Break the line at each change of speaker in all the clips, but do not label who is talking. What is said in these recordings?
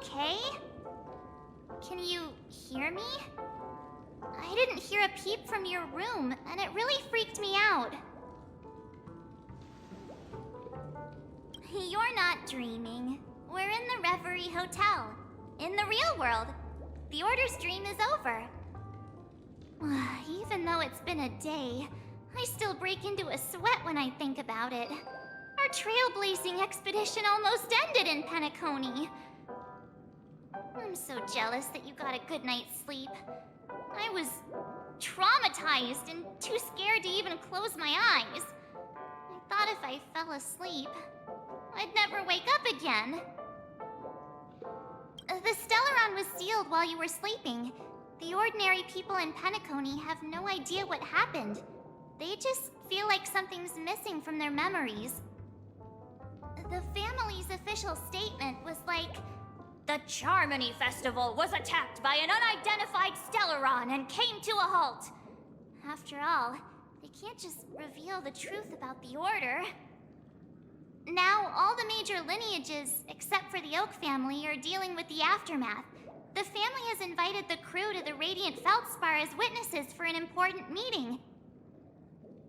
okay? Can you hear me? I didn't hear a peep from your room, and it really freaked me out. You're not dreaming. We're in the Reverie Hotel. In the real world. The Order's dream is over. Even though it's been a day, I still break into a sweat when I think about it. Our trailblazing expedition almost ended in Penocony. I'm so jealous that you got a good night's sleep. I was traumatized and too scared to even close my eyes. I thought if I fell asleep, I'd never wake up again. The Stellaron was sealed while you were sleeping. The ordinary people in Penocony have no idea what happened. They just feel like something's missing from their memories. The family's official statement was like, "The Charmony Festival was attacked by an unidentified Stellaron and came to a halt." After all, they can't just reveal the truth about the Order. Now, all the major lineages, except for the Oak family, are dealing with the aftermath. The family has invited the crew to the Radiant Feldspar as witnesses for an important meeting.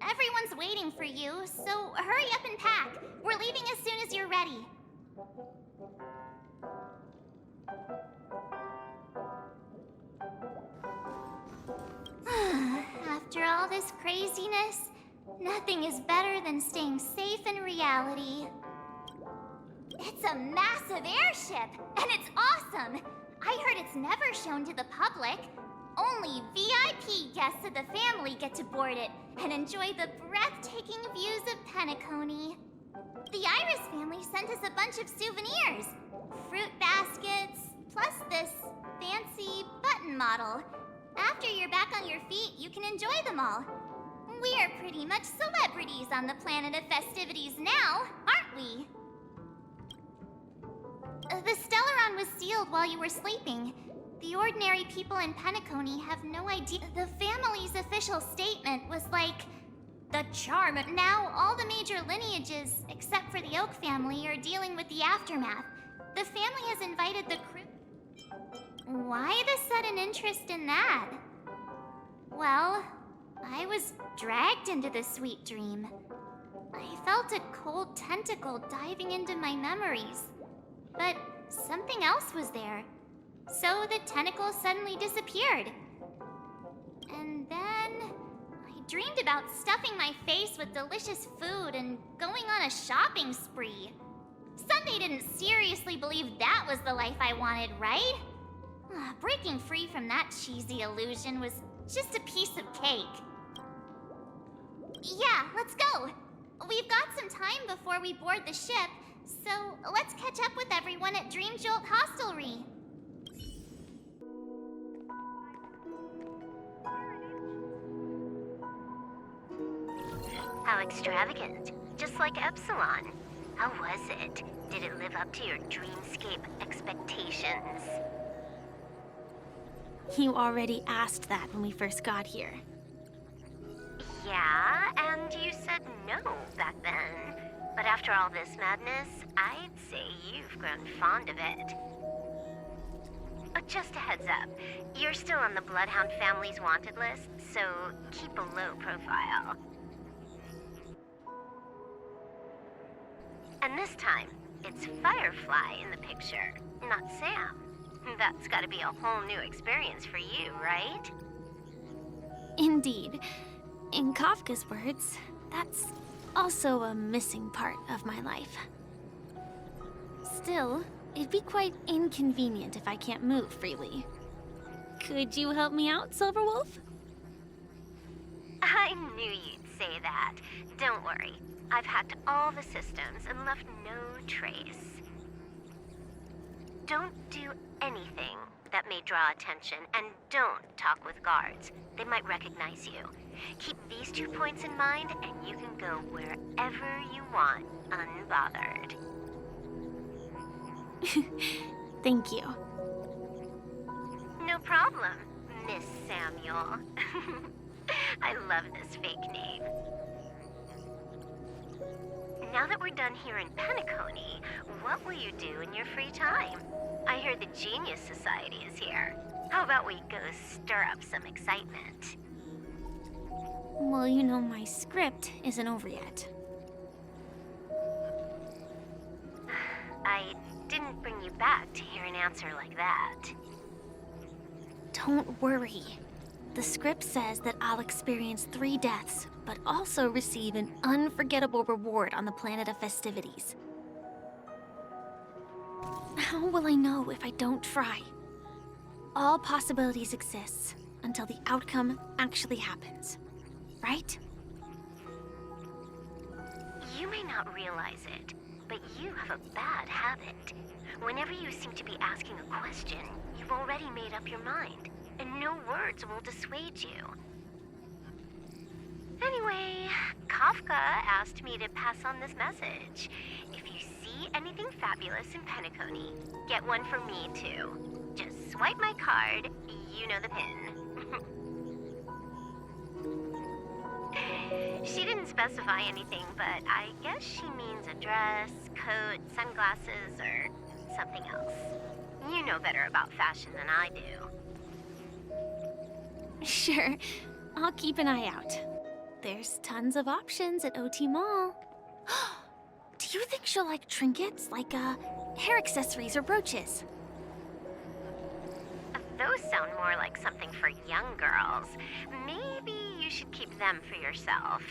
Everyone's waiting for you, so hurry up and pack. We're leaving as soon as you're ready. After all this craziness, nothing is better than staying safe in reality. It's a massive airship, and it's awesome! I heard it's never shown to the public. Only VIP guests of the family get to board it and enjoy the breathtaking views of Penocony. The Iris family sent us a bunch of souvenirs. Fruit baskets, plus this fancy button model. After you're back on your feet, you can enjoy them all. We are pretty much celebrities on the planet of festivities now, aren't we? The Stellaron was sealed while you were sleeping. The ordinary people in Penocony have no idea. The family's official statement was like, "The charm." Now, all the major lineages, except for the Oak family, are dealing with the aftermath. The family has invited the crew. Why the sudden interest in that? Well, I was dragged into the sweet dream. I felt a cold tentacle diving into my memories. But something else was there. So the tentacle suddenly disappeared. And then I dreamed about stuffing my face with delicious food and going on a shopping spree. Sunday didn't seriously believe that was the life I wanted, right? Breaking free from that cheesy illusion was just a piece of cake. Yeah, let's go. We've got some time before we board the ship, so let's catch up with everyone at Dream Jolt Hostelry.
How extravagant. Just like Epsilon. How was it? Did it live up to your dreamscape expectations?
You already asked that when we first got here.
Yeah, and you said no back then. But after all this madness, I'd say you've grown fond of it. Just a heads up, you're still on the Bloodhound family's wanted list, so keep a low profile. And this time, it's Firefly in the picture, not Sam. That's gotta be a whole new experience for you, right?
Indeed. In Kafka's words, that's also a missing part of my life. Still, it'd be quite inconvenient if I can't move freely. Could you help me out, Silverwolf?
I knew you'd say that. Don't worry. I've hacked all the systems and left no trace. Don't do anything that may draw attention, and don't talk with guards. They might recognize you. Keep these 2 points in mind, and you can go wherever you want, unbothered.
Thank you.
No problem, Miss Samuel. I love this fake name. Now that we're done here in Penocony, what will you do in your free time? I heard the Genius Society is here. How about we go stir up some excitement?
Well, you know my script isn't over yet.
I didn't bring you back to hear an answer like that.
Don't worry. The script says that I'll experience 3 deaths, but also receive an unforgettable reward on the planet of festivities. How will I know if I don't try? All possibilities exist until the outcome actually happens, right?
You may not realize it, but you have a bad habit. Whenever you seem to be asking a question, you've already made up your mind, and no words will dissuade you. Anyway, Kafka asked me to pass on this message. If you see anything fabulous in Penocony, get one for me too. Just swipe my card, you know the pin. She didn't specify anything, but I guess she means a dress, coat, sunglasses, or something else. You know better about fashion than I do.
Sure, I'll keep an eye out. There's tons of options at OT Mall. Do you think she'll like trinkets, like hair accessories or brooches?
Those sound more like something for young girls. Maybe you should keep them for yourself.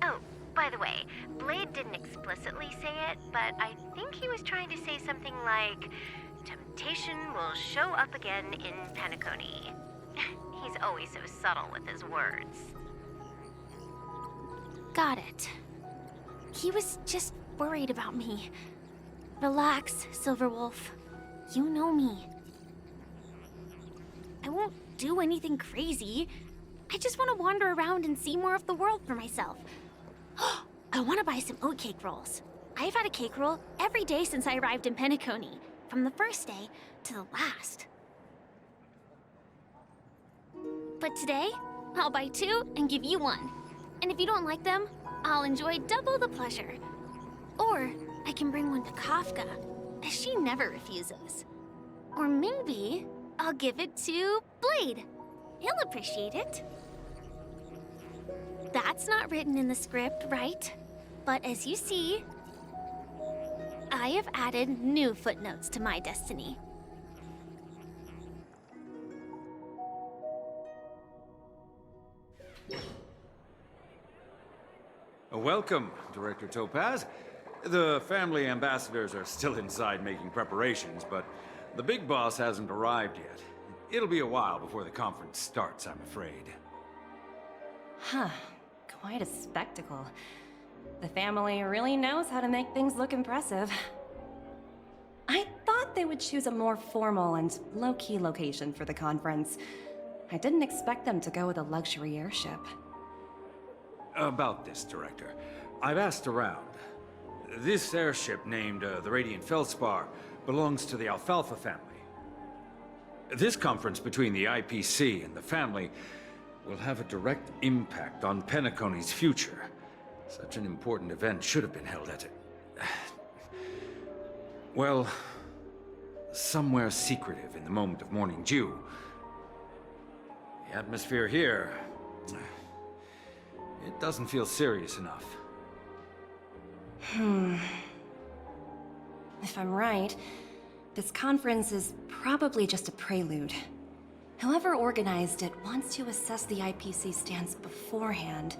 Oh, by the way, Blade didn't explicitly say it, but I think he was trying to say something like, temptation will show up again in Penocony. He's always so subtle with his words.
Got it. He was just worried about me. Relax, Silverwolf. You know me. I won't do anything crazy. I just want to wander around and see more of the world for myself. I want to buy some oatcake rolls. I've had a cake roll every day since I arrived in Penocony, from the first day to the last. But today, I'll buy 2 and give you 1. And if you don't like them, I'll enjoy double the pleasure. Or I can bring one to Kafka, as she never refuses. Or maybe I'll give it to Blade. He'll appreciate it. That's not written in the script, right? But as you see, I have added new footnotes to my destiny.
Welcome, Director Topaz. The family ambassadors are still inside making preparations, but the big boss hasn't arrived yet. It'll be a while before the conference starts, I'm afraid.
Huh. Quite a spectacle. The family really knows how to make things look impressive. I thought they would choose a more formal and low-key location for the conference. I didn't expect them to go with a luxury airship.
About this, Director. I've asked around. This airship, named the Radiant Feldspar, belongs to the Alfalfa family. This conference between the IPC and the family will have a direct impact on Penocony's future. Such an important event should have been held at well, somewhere secretive in the moment of morning dew. The atmosphere here, it doesn't feel serious enough.
If I'm right, this conference is probably just a prelude. Whoever organized it wants to assess the IPC stance beforehand.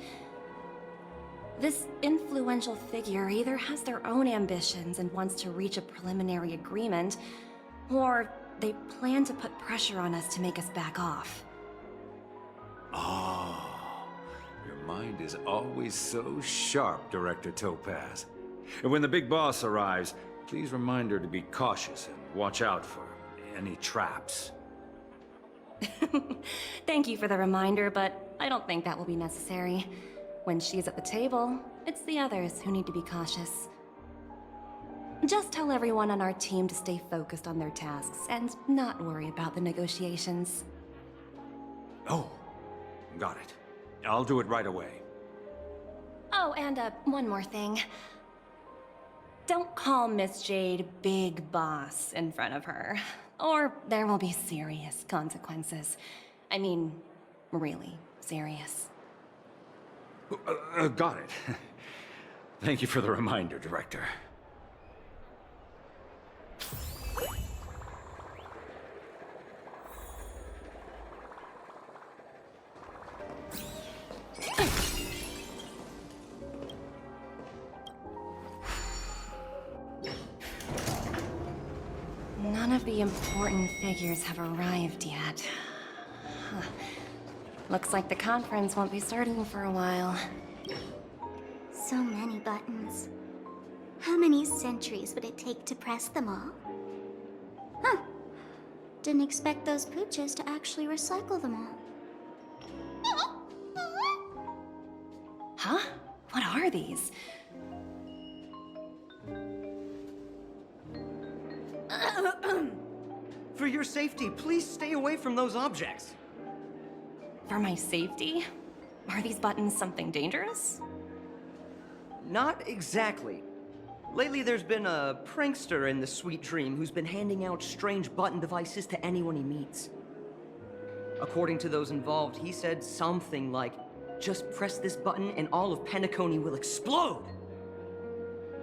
This influential figure either has their own ambitions and wants to reach a preliminary agreement, or they plan to put pressure on us to make us back off.
Oh, your mind is always so sharp, Director Topaz. And when the big boss arrives, please remind her to be cautious and watch out for any traps.
Thank you for the reminder, but I don't think that will be necessary. When she's at the table, it's the others who need to be cautious. Just tell everyone on our team to stay focused on their tasks and not worry about the negotiations.
Oh, got it. I'll do it right away.
Oh, and one more thing. Don't call Miss Jade Big Boss in front of her, or there will be serious consequences. I mean, really serious.
Got it. Thank you for the reminder, Director.
None of the important figures have arrived yet. Huh. Looks like the conference won't be starting for a while.
So many buttons. How many centuries would it take to press them all? Huh. Didn't expect those pooches to actually recycle them all.
Huh? What are these?
For your safety, please stay away from those objects.
For my safety? Are these buttons something dangerous?
Not exactly. Lately, there's been a prankster in the Sweet Dream who's been handing out strange button devices to anyone he meets. According to those involved, he said something like, "Just press this button and all of Penocony will explode!"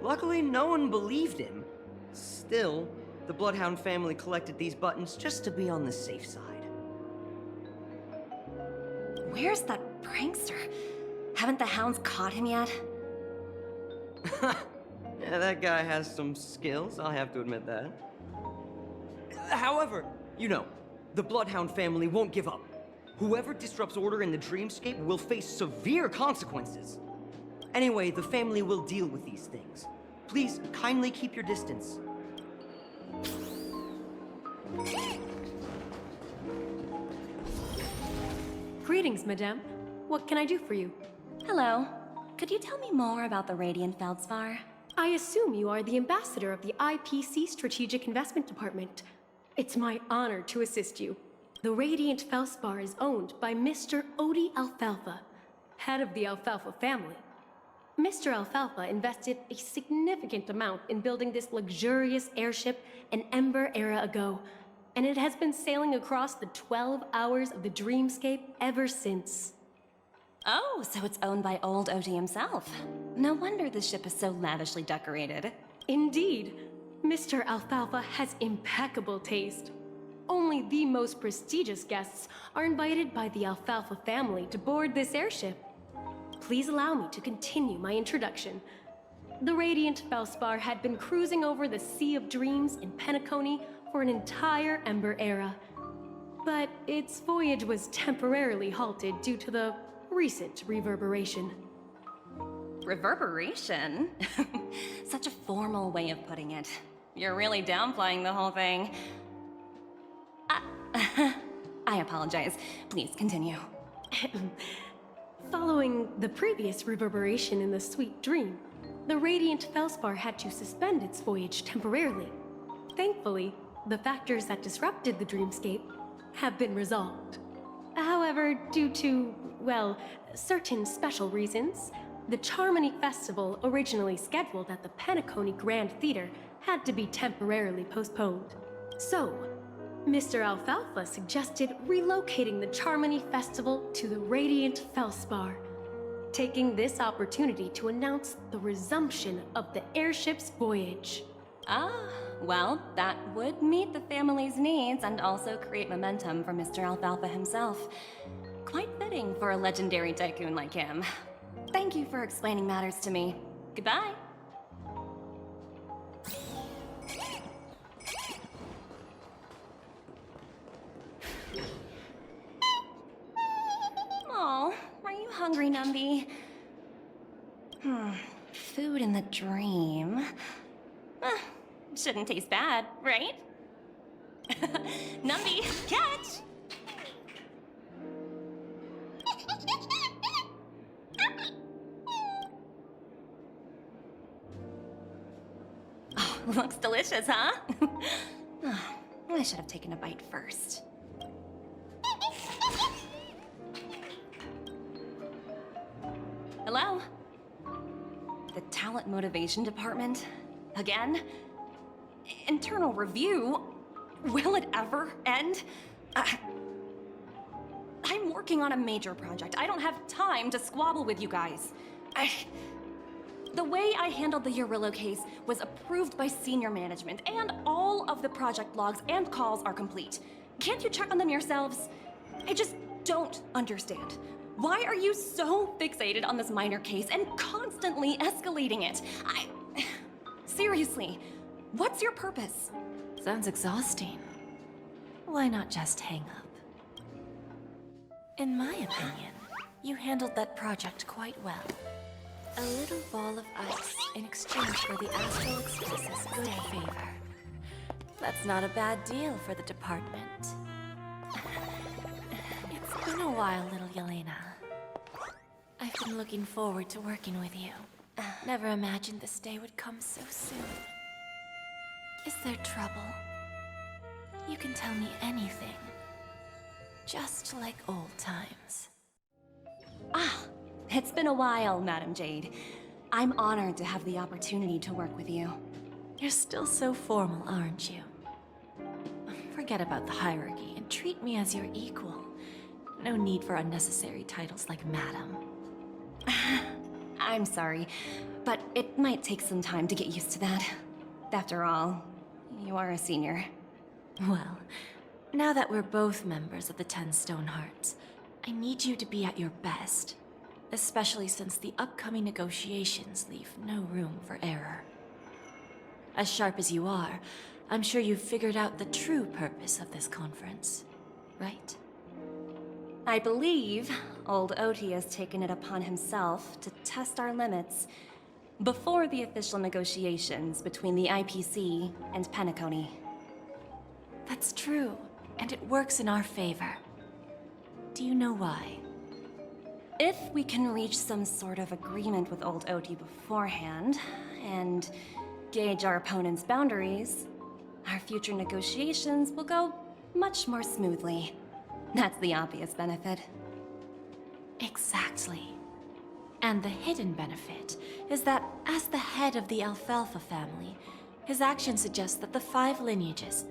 Luckily, no one believed him. Still, the Bloodhound family collected these buttons just to be on the safe side.
Where's that prankster? Haven't the hounds caught him yet?
Yeah, that guy has some skills, I'll have to admit that. However, you know, the Bloodhound family won't give up. Whoever disrupts order in the dreamscape will face severe consequences. Anyway, the family will deal with these things. Please, kindly keep your distance.
Greetings, madame. What can I do for you?
Hello. Could you tell me more about the Radiant Feldspar?
I assume you are the ambassador of the IPC Strategic Investment Department. It's my honor to assist you. The Radiant Feldspar is owned by Mr. Odie Alfalfa, head of the Alfalfa family. Mr. Alfalfa invested a significant amount in building this luxurious airship an Ember era ago, and it has been sailing across the 12 hours of the dreamscape ever since.
Oh, so it's owned by old Odie himself. No wonder the ship is so lavishly decorated.
Indeed, Mr. Alfalfa has impeccable taste. Only the most prestigious guests are invited by the Alfalfa family to board this airship. Please allow me to continue my introduction. The Radiant Feldspar had been cruising over the Sea of Dreams in Penocony for an entire Ember era. But its voyage was temporarily halted due to the recent reverberation.
Reverberation? Such a formal way of putting it. You're really downplaying the whole thing. I apologize. Please continue.
Following the previous reverberation in the Sweet Dream, the Radiant Feldspar had to suspend its voyage temporarily. Thankfully, the factors that disrupted the dreamscape have been resolved. However, due to, well, certain special reasons, the Charmony Festival, originally scheduled at the Penocony Grand Theater, had to be temporarily postponed. So, Mr. Alfalfa suggested relocating the Charmony Festival to the Radiant Feldspar, taking this opportunity to announce the resumption of the airship's voyage.
Ah, well, that would meet the family's needs and also create momentum for Mr. Alfalfa himself. Quite fitting for a legendary tycoon like him. Thank you for explaining matters to me. Goodbye. Oh, are you hungry, Numby? Food in the dream. Shouldn't taste bad, right? Numby, catch! Oh, looks delicious, huh? I should have taken a bite first. Hello? The Talent Motivation Department? Again? Internal review? Will it ever end? I'm working on a major project. I don't have time to squabble with you guys. The way I handled the Urillo case was approved by senior management, and all of the project logs and calls are complete. Can't you check on them yourselves? I just don't understand. Why are you so fixated on this minor case and constantly escalating it? Seriously, what's your purpose?
Sounds exhausting. Why not just hang up? In my opinion, you handled that project quite well. A little ball of ice in exchange for the Astral Express's good favor. That's not a bad deal for the department. It's been a while, little Yelena. I've been looking forward to working with you. Never imagined this day would come so soon. Is there trouble? You can tell me anything. Just like old times.
It's been a while, Madam Jade. I'm honored to have the opportunity to work with you.
You're still so formal, aren't you? Forget about the hierarchy and treat me as your equal. No need for unnecessary titles like Madam.
I'm sorry, but it might take some time to get used to that. After all, you are a senior.
Well, now that we're both members of the 10 Stone Hearts, I need you to be at your best. Especially since the upcoming negotiations leave no room for error. As sharp as you are, I'm sure you've figured out the true purpose of this conference, right?
I believe old Oti has taken it upon himself to test our limits before the official negotiations between the IPC and Penocony.
That's true, and it works in our favor. Do you know why?
If we can reach some sort of agreement with old Oti beforehand, and gauge our opponent's boundaries, our future negotiations will go much more smoothly. That's the obvious benefit.
Exactly. And the hidden benefit is that as the head of the Alfalfa family, his actions suggest that the 5 lineages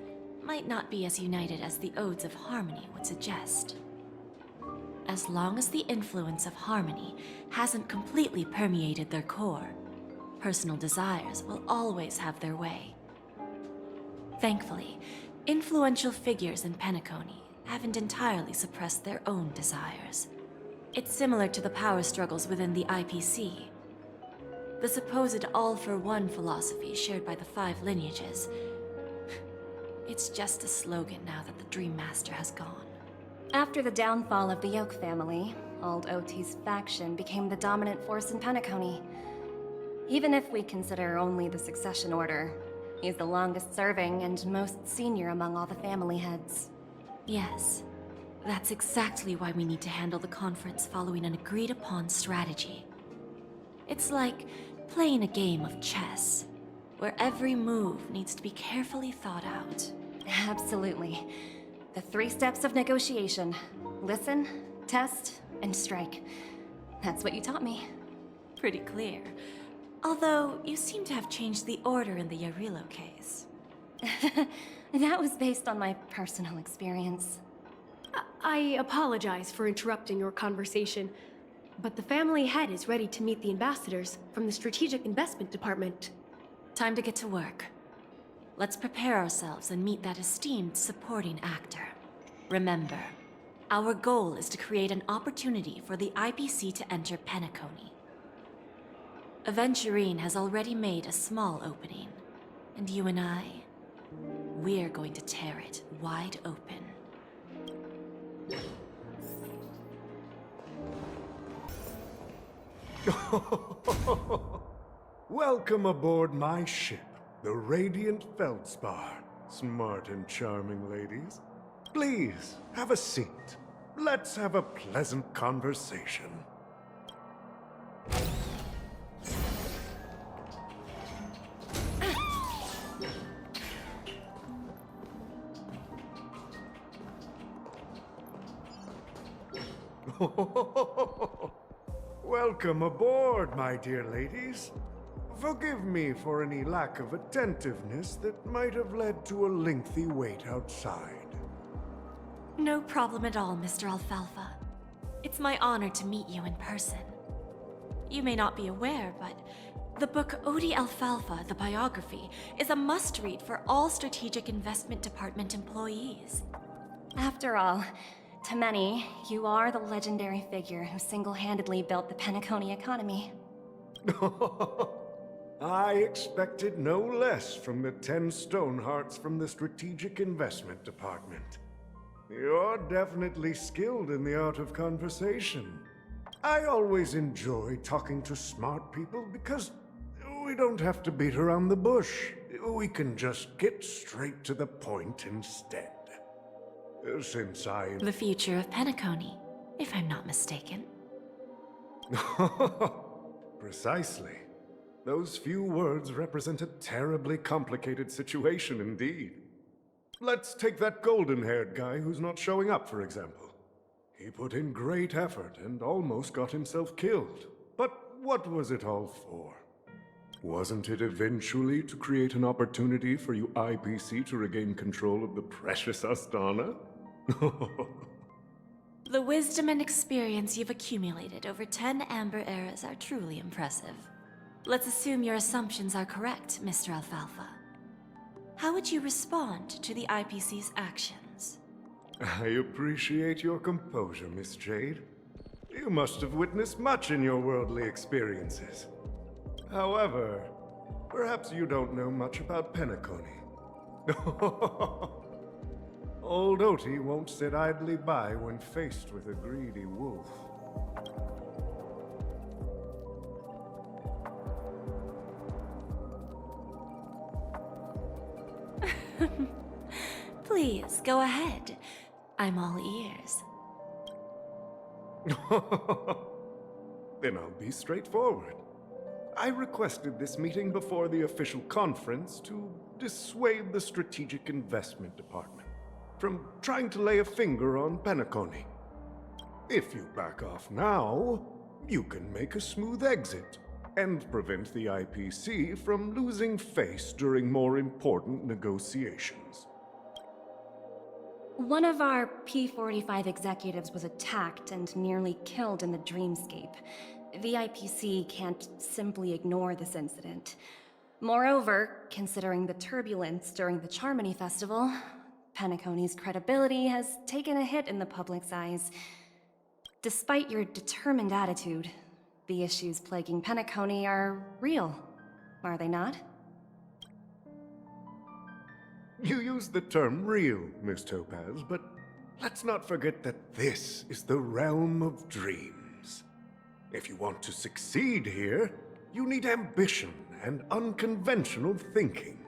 might not be as united as the Odes of Harmony would suggest. As long as the influence of Harmony hasn't completely permeated their core, personal desires will always have their way. Thankfully, influential figures in Penocony haven't entirely suppressed their own desires. It's similar to the power struggles within the IPC. The supposed all-for-one philosophy shared by the 5 lineages. It's just a slogan now that the Dream Master has gone.
After the downfall of the Yoke family, old Oti's faction became the dominant force in Penocony. Even if we consider only the succession order, he's the longest serving and most senior among all the family heads.
Yes, that's exactly why we need to handle the conference following an agreed-upon strategy. It's like playing a game of chess, where every move needs to be carefully thought out.
Absolutely. The 3 steps of negotiation. Listen, test, and strike. That's what you taught me.
Pretty clear. Although, you seem to have changed the order in the Yarillo case.
That was based on my personal experience.
I apologize for interrupting your conversation, but the family head is ready to meet the ambassadors from the Strategic Investment Department.
Time to get to work. Let's prepare ourselves and meet that esteemed supporting actor. Remember, our goal is to create an opportunity for the IPC to enter Penocony. Aventurine has already made a small opening, and you and I, we're going to tear it wide open.
Welcome aboard my ship, the Radiant Feldspar. Smart and charming ladies. Please, have a seat. Let's have a pleasant conversation. Welcome aboard, my dear ladies. Forgive me for any lack of attentiveness that might have led to a lengthy wait outside.
No problem at all, Mr. Alfalfa. It's my honor to meet you in person. You may not be aware, but the book Odie Alfalfa, the biography, is a must-read for all Strategic Investment Department employees.
After all, to many, you are the legendary figure who single-handedly built the Penocony economy.
I expected no less from the 10 Stonehearts from the Strategic Investment Department. You're definitely skilled in the art of conversation. I always enjoy talking to smart people because we don't have to beat around the bush. We can just get straight to the point instead. Since I...
The future of Penocony, if I'm not mistaken.
Precisely. Those few words represent a terribly complicated situation indeed. Let's take that golden-haired guy who's not showing up, for example. He put in great effort and almost got himself killed. But what was it all for? Wasn't it eventually to create an opportunity for you IPC to regain control of the precious Astana?
The wisdom and experience you've accumulated over 10 Amber Eras are truly impressive. Let's assume your assumptions are correct, Mr. Alfalfa. How would you respond to the IPC's actions?
I appreciate your composure, Miss Jade. You must have witnessed much in your worldly experiences. However, perhaps you don't know much about Penocony. Old Oti won't sit idly by when faced with a greedy wolf.
Please, go ahead. I'm all ears.
Then I'll be straightforward. I requested this meeting before the official conference to dissuade the Strategic Investment Department from trying to lay a finger on Penocony. If you back off now, you can make a smooth exit and prevent the IPC from losing face during more important negotiations.
One of our P-45 executives was attacked and nearly killed in the dreamscape. The IPC can't simply ignore this incident. Moreover, considering the turbulence during the Charmony Festival, Penocony's credibility has taken a hit in the public's eyes. Despite your determined attitude, the issues plaguing Penocony are real, are they not?
You use the term real, Miss Topaz, but let's not forget that this is the realm of dreams. If you want to succeed here, you need ambition and unconventional thinking.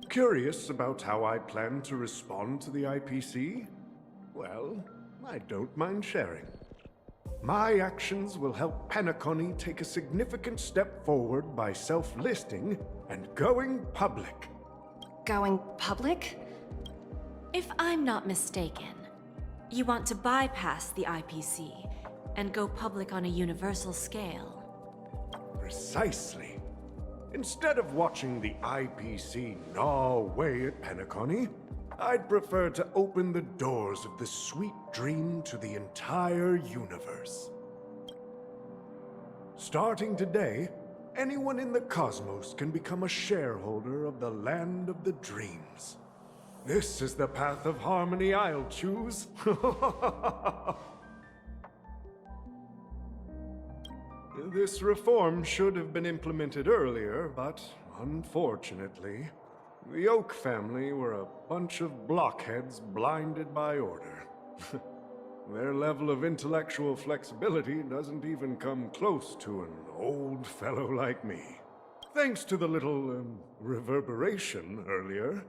Curious about how I plan to respond to the IPC? Well, I don't mind sharing. My actions will help Penocony take a significant step forward by self-listing and going public.
Going public?
If I'm not mistaken, you want to bypass the IPC and go public on a universal scale.
Precisely. Instead of watching the IPC gnaw away at Penocony, I'd prefer to open the doors of the sweet dream to the entire universe. Starting today, anyone in the cosmos can become a shareholder of the land of the dreams. This is the path of harmony I'll choose. This reform should have been implemented earlier, but unfortunately, the Oak family were a bunch of blockheads blinded by order. Their level of intellectual flexibility doesn't even come close to an old fellow like me. Thanks to the little, reverberation earlier,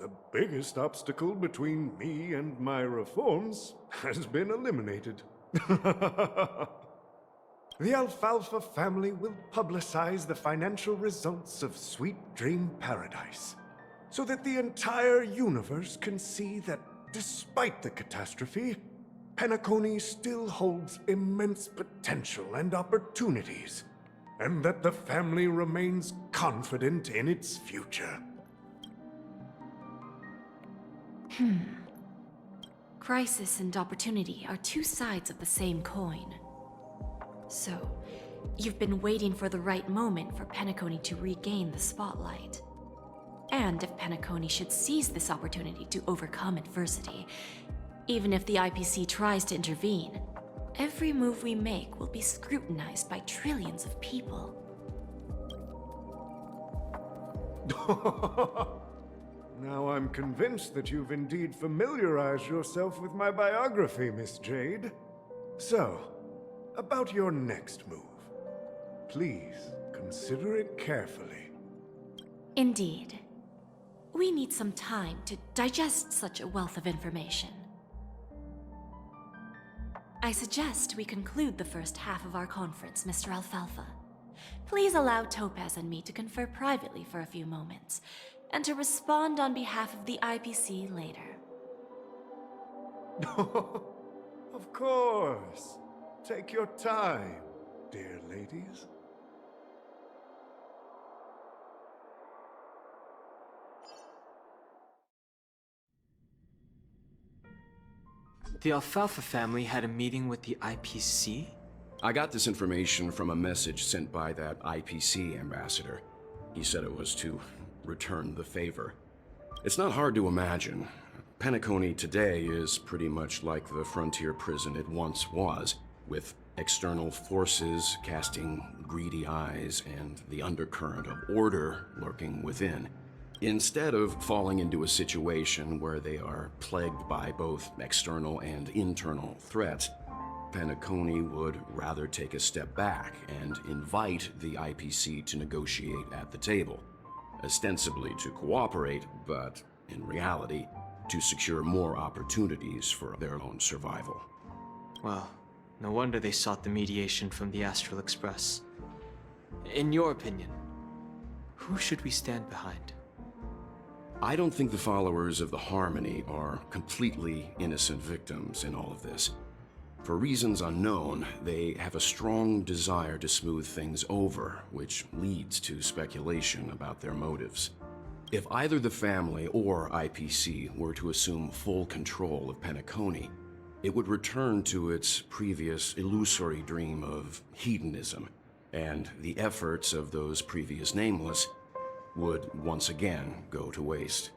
the biggest obstacle between me and my reforms has been eliminated. The Alfalfa family will publicize the financial results of Sweet Dream Paradise, so that the entire universe can see that despite the catastrophe, Penocony still holds immense potential and opportunities. and that the family remains confident in its future.
Crisis and opportunity are two sides of the same coin. So, you've been waiting for the right moment for Penocony to regain the spotlight. And if Penocony should seize this opportunity to overcome adversity, even if the IPC tries to intervene, every move we make will be scrutinized by trillions of people.
Now I'm convinced that you've indeed familiarized yourself with my biography, Miss Jade. So, about your next move. Please, consider it carefully.
Indeed. We need some time to digest such a wealth of information. I suggest we conclude the first half of our conference, Mr. Alfalfa. Please allow Topaz and me to confer privately for a few moments, and to respond on behalf of the IPC later.
Of course. Take your time, dear ladies.
The Alfalfa family had a meeting with the IPC?
I got this information from a message sent by that IPC ambassador. He said it was to return the favor. It's not hard to imagine. Penocony today is pretty much like the frontier prison it once was, with external forces casting greedy eyes and the undercurrent of order lurking within. Instead of falling into a situation where they are plagued by both external and internal threats, Penocony would rather take a step back and invite the IPC to negotiate at the table, ostensibly to cooperate, but in reality, to secure more opportunities for their own survival.
Well, no wonder they sought the mediation from the Astral Express. In your opinion, who should we stand behind?
I don't think the followers of the Harmony are completely innocent victims in all of this. For reasons unknown, they have a strong desire to smooth things over, which leads to speculation about their motives. If either the family or IPC were to assume full control of Penocony, it would return to its previous illusory dream of hedonism, and the efforts of those previous nameless would once again go to waste.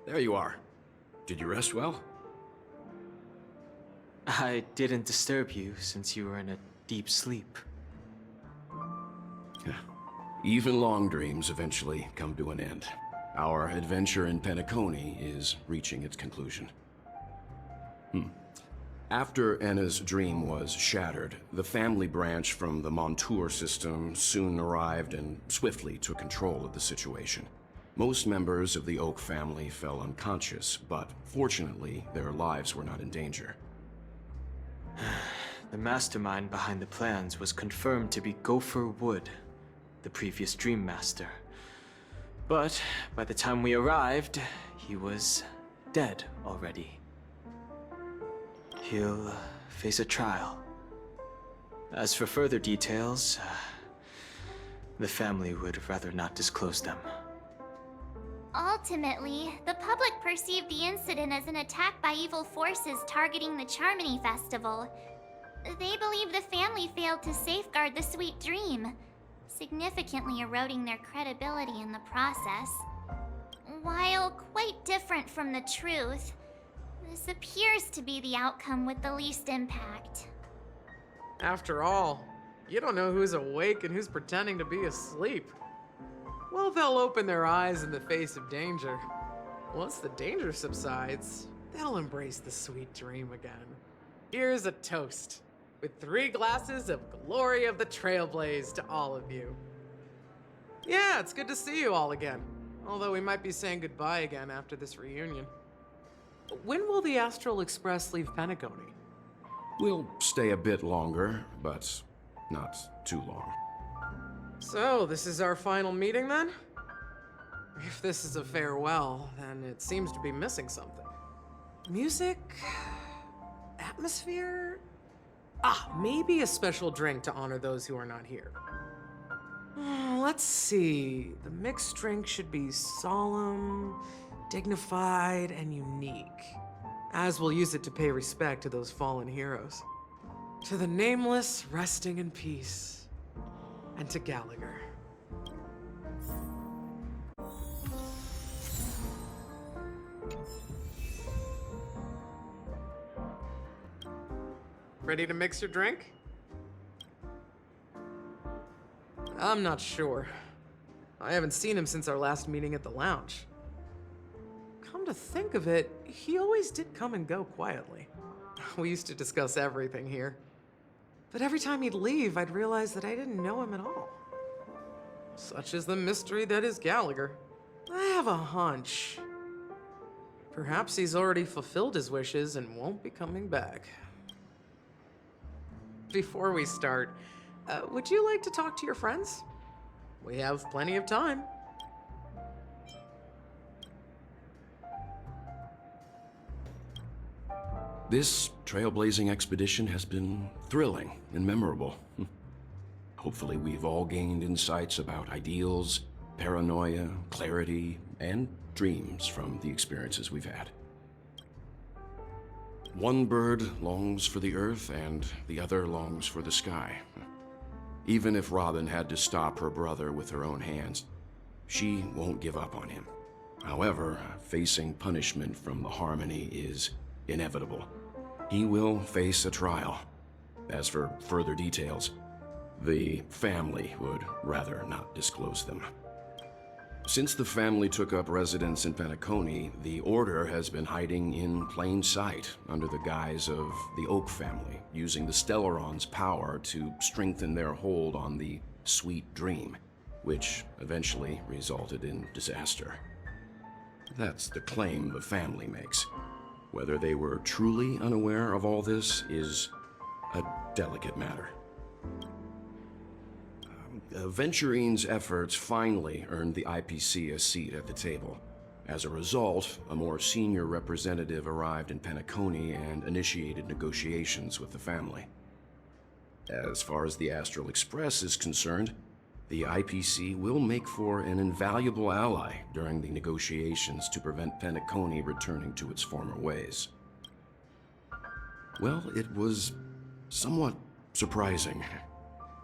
There you are. Did you rest well?
I didn't disturb you since you were in a deep sleep.
Even long dreams eventually come to an end. Our adventure in Penocony is reaching its conclusion. After Enna's dream was shattered, the family branch from the Montour system soon arrived and swiftly took control of the situation. Most members of the Oak family fell unconscious, but fortunately, their lives were not in danger.
The mastermind behind the plans was confirmed to be Gopher Wood, the previous Dream Master. But by the time we arrived, he was dead already. He'll face a trial. As for further details, the family would rather not disclose them.
Ultimately, the public perceived the incident as an attack by evil forces targeting the Charmony Festival. They believe the family failed to safeguard the Sweet Dream, significantly eroding their credibility in the process. While quite different from the truth, this appears to be the outcome with the least impact.
After all, you don't know who's awake and who's pretending to be asleep. Well, they'll open their eyes in the face of danger. Once the danger subsides, they'll embrace the sweet dream again. Here's a toast, with 3 glasses of glory of the Trailblaze to all of you. Yeah, it's good to see you all again. Although we might be saying goodbye again after this reunion. When will the Astral Express leave Penocony?
We'll stay a bit longer, but not too long.
So, this is our final meeting then? If this is a farewell, then it seems to be missing something. Music? Atmosphere? Maybe a special drink to honor those who are not here. Let's see. The mixed drink should be solemn, dignified, and unique, as we'll use it to pay respect to those fallen heroes. To the nameless, resting in peace. And to Gallagher. Ready to mix your drink? I'm not sure. I haven't seen him since our last meeting at the lounge. Come to think of it, he always did come and go quietly. We used to discuss everything here. But every time he'd leave, I'd realize that I didn't know him at all. Such is the mystery that is Gallagher. I have a hunch. Perhaps he's already fulfilled his wishes and won't be coming back. Before we start, would you like to talk to your friends? We have plenty of time.
This trailblazing expedition has been thrilling and memorable. Hopefully we've all gained insights about ideals, paranoia, clarity, and dreams from the experiences we've had. One bird longs for the earth and the other longs for the sky. Even if Robin had to stop her brother with her own hands, she won't give up on him. However, facing punishment from the Harmony is inevitable. He will face a trial. As for further details, the family would rather not disclose them. Since the family took up residence in Penocony, the Order has been hiding in plain sight under the guise of the Oak family, using the Stellaron's power to strengthen their hold on the Sweet Dream, which eventually resulted in disaster. That's the claim the family makes. Whether they were truly unaware of all this is a delicate matter. Venturine's efforts finally earned the IPC a seat at the table. As a result, a more senior representative arrived in Penocony and initiated negotiations with the family. As far as the Astral Express is concerned, the IPC will make for an invaluable ally during the negotiations to prevent Penocony returning to its former ways. Well, it was somewhat surprising.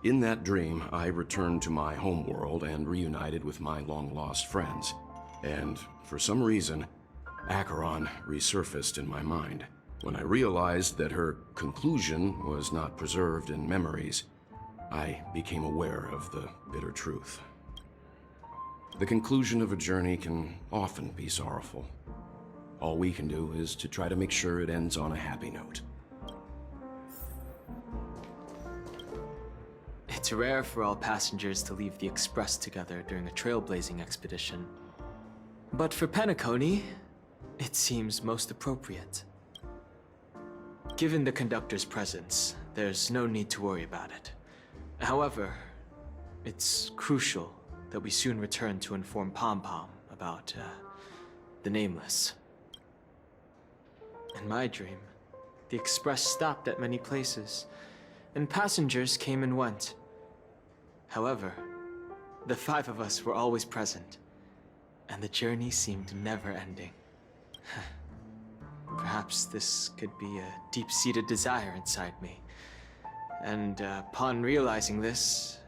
In that dream, I returned to my homeworld and reunited with my long-lost friends. And for some reason, Acheron resurfaced in my mind. When I realized that her conclusion was not preserved in memories, I became aware of the bitter truth. The conclusion of a journey can often be sorrowful. All we can do is to try to make sure it ends on a happy note.
It's rare for all passengers to leave the Express together during a trailblazing expedition. But for Penocony, it seems most appropriate. Given the conductor's presence, there's no need to worry about it. However, it's crucial that we soon return to inform Pom Pom about, the Nameless. In my dream, the Express stopped at many places, and passengers came and went. However, the 5 of us were always present, and the journey seemed never ending. Perhaps this could be a deep-seated desire inside me. And upon realizing this,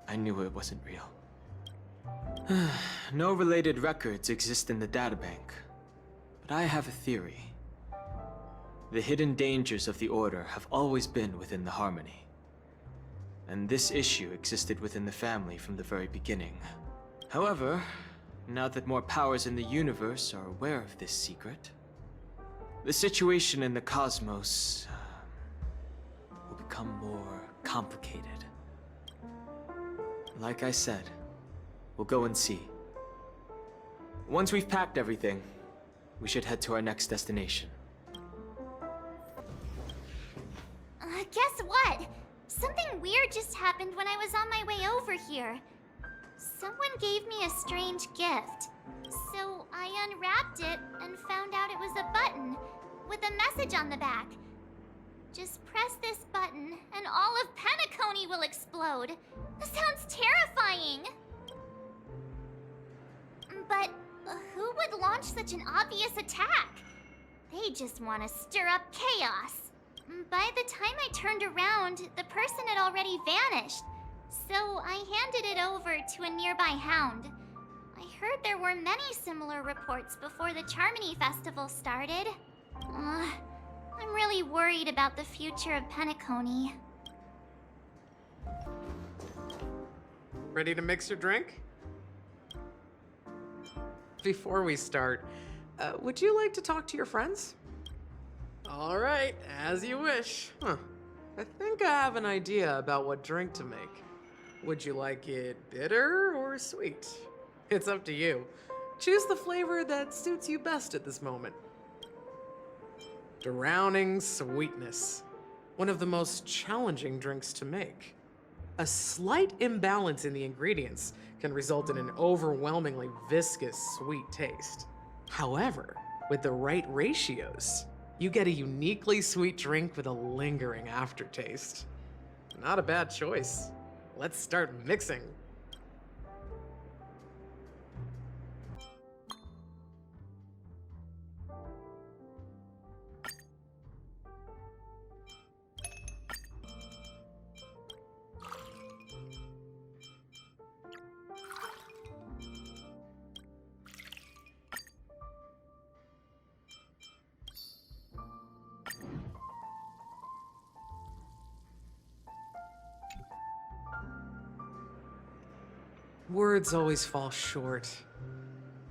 I knew it wasn't real. No related records exist in the databank, but I have a theory. The hidden dangers of the Order have always been within the Harmony. And this issue existed within the family from the very beginning. However, now that more powers in the universe are aware of this secret, the situation in the cosmos will become more complicated. Like I said, we'll go and see. Once we've packed everything, we should head to our next destination.
Guess what? Something weird just happened when I was on my way over here. Someone gave me a strange gift. So I unwrapped it and found out it was a button. with a message on the back. Just press this button, and all of Penocony will explode. This sounds terrifying! But who would launch such an obvious attack? They just want to stir up chaos. By the time I turned around, the person had already vanished. So I handed it over to a nearby hound. I heard there were many similar reports before the Charmony Festival started. I'm really worried about the future of Penocony.
Ready to mix your drink? Before we start, would you like to talk to your friends? All right, as you wish. I think I have an idea about what drink to make. Would you like it bitter or sweet? It's up to you. Choose the flavor that suits you best at this moment. Drowning sweetness. One of the most challenging drinks to make. A slight imbalance in the ingredients can result in an overwhelmingly viscous sweet taste. However, with the right ratios, you get a uniquely sweet drink with a lingering aftertaste. Not a bad choice. Let's start mixing. Words always fall short.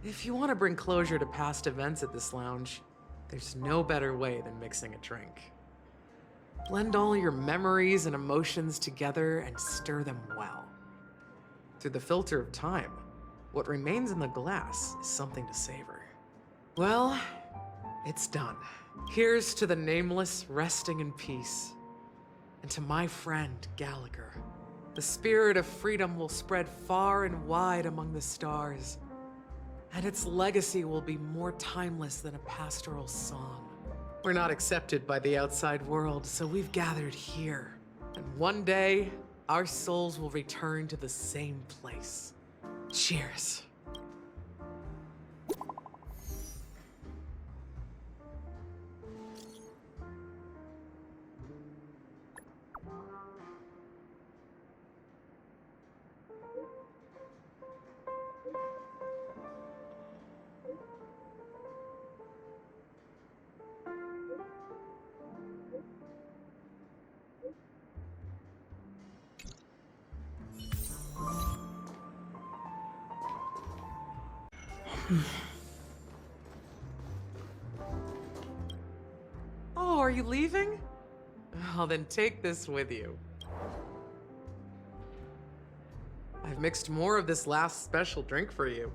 If you want to bring closure to past events at this lounge, there's no better way than mixing a drink. Blend all your memories and emotions together and stir them well. Through the filter of time, what remains in the glass is something to savor. Well, it's done. Here's to the nameless resting in peace. And to my friend, Gallagher. The spirit of freedom will spread far and wide among the stars, and its legacy will be more timeless than a pastoral song. We're not accepted by the outside world, so we've gathered here. And one day, our souls will return to the same place. Cheers. Oh, are you leaving? Oh, then take this with you. I've mixed more of this last special drink for you.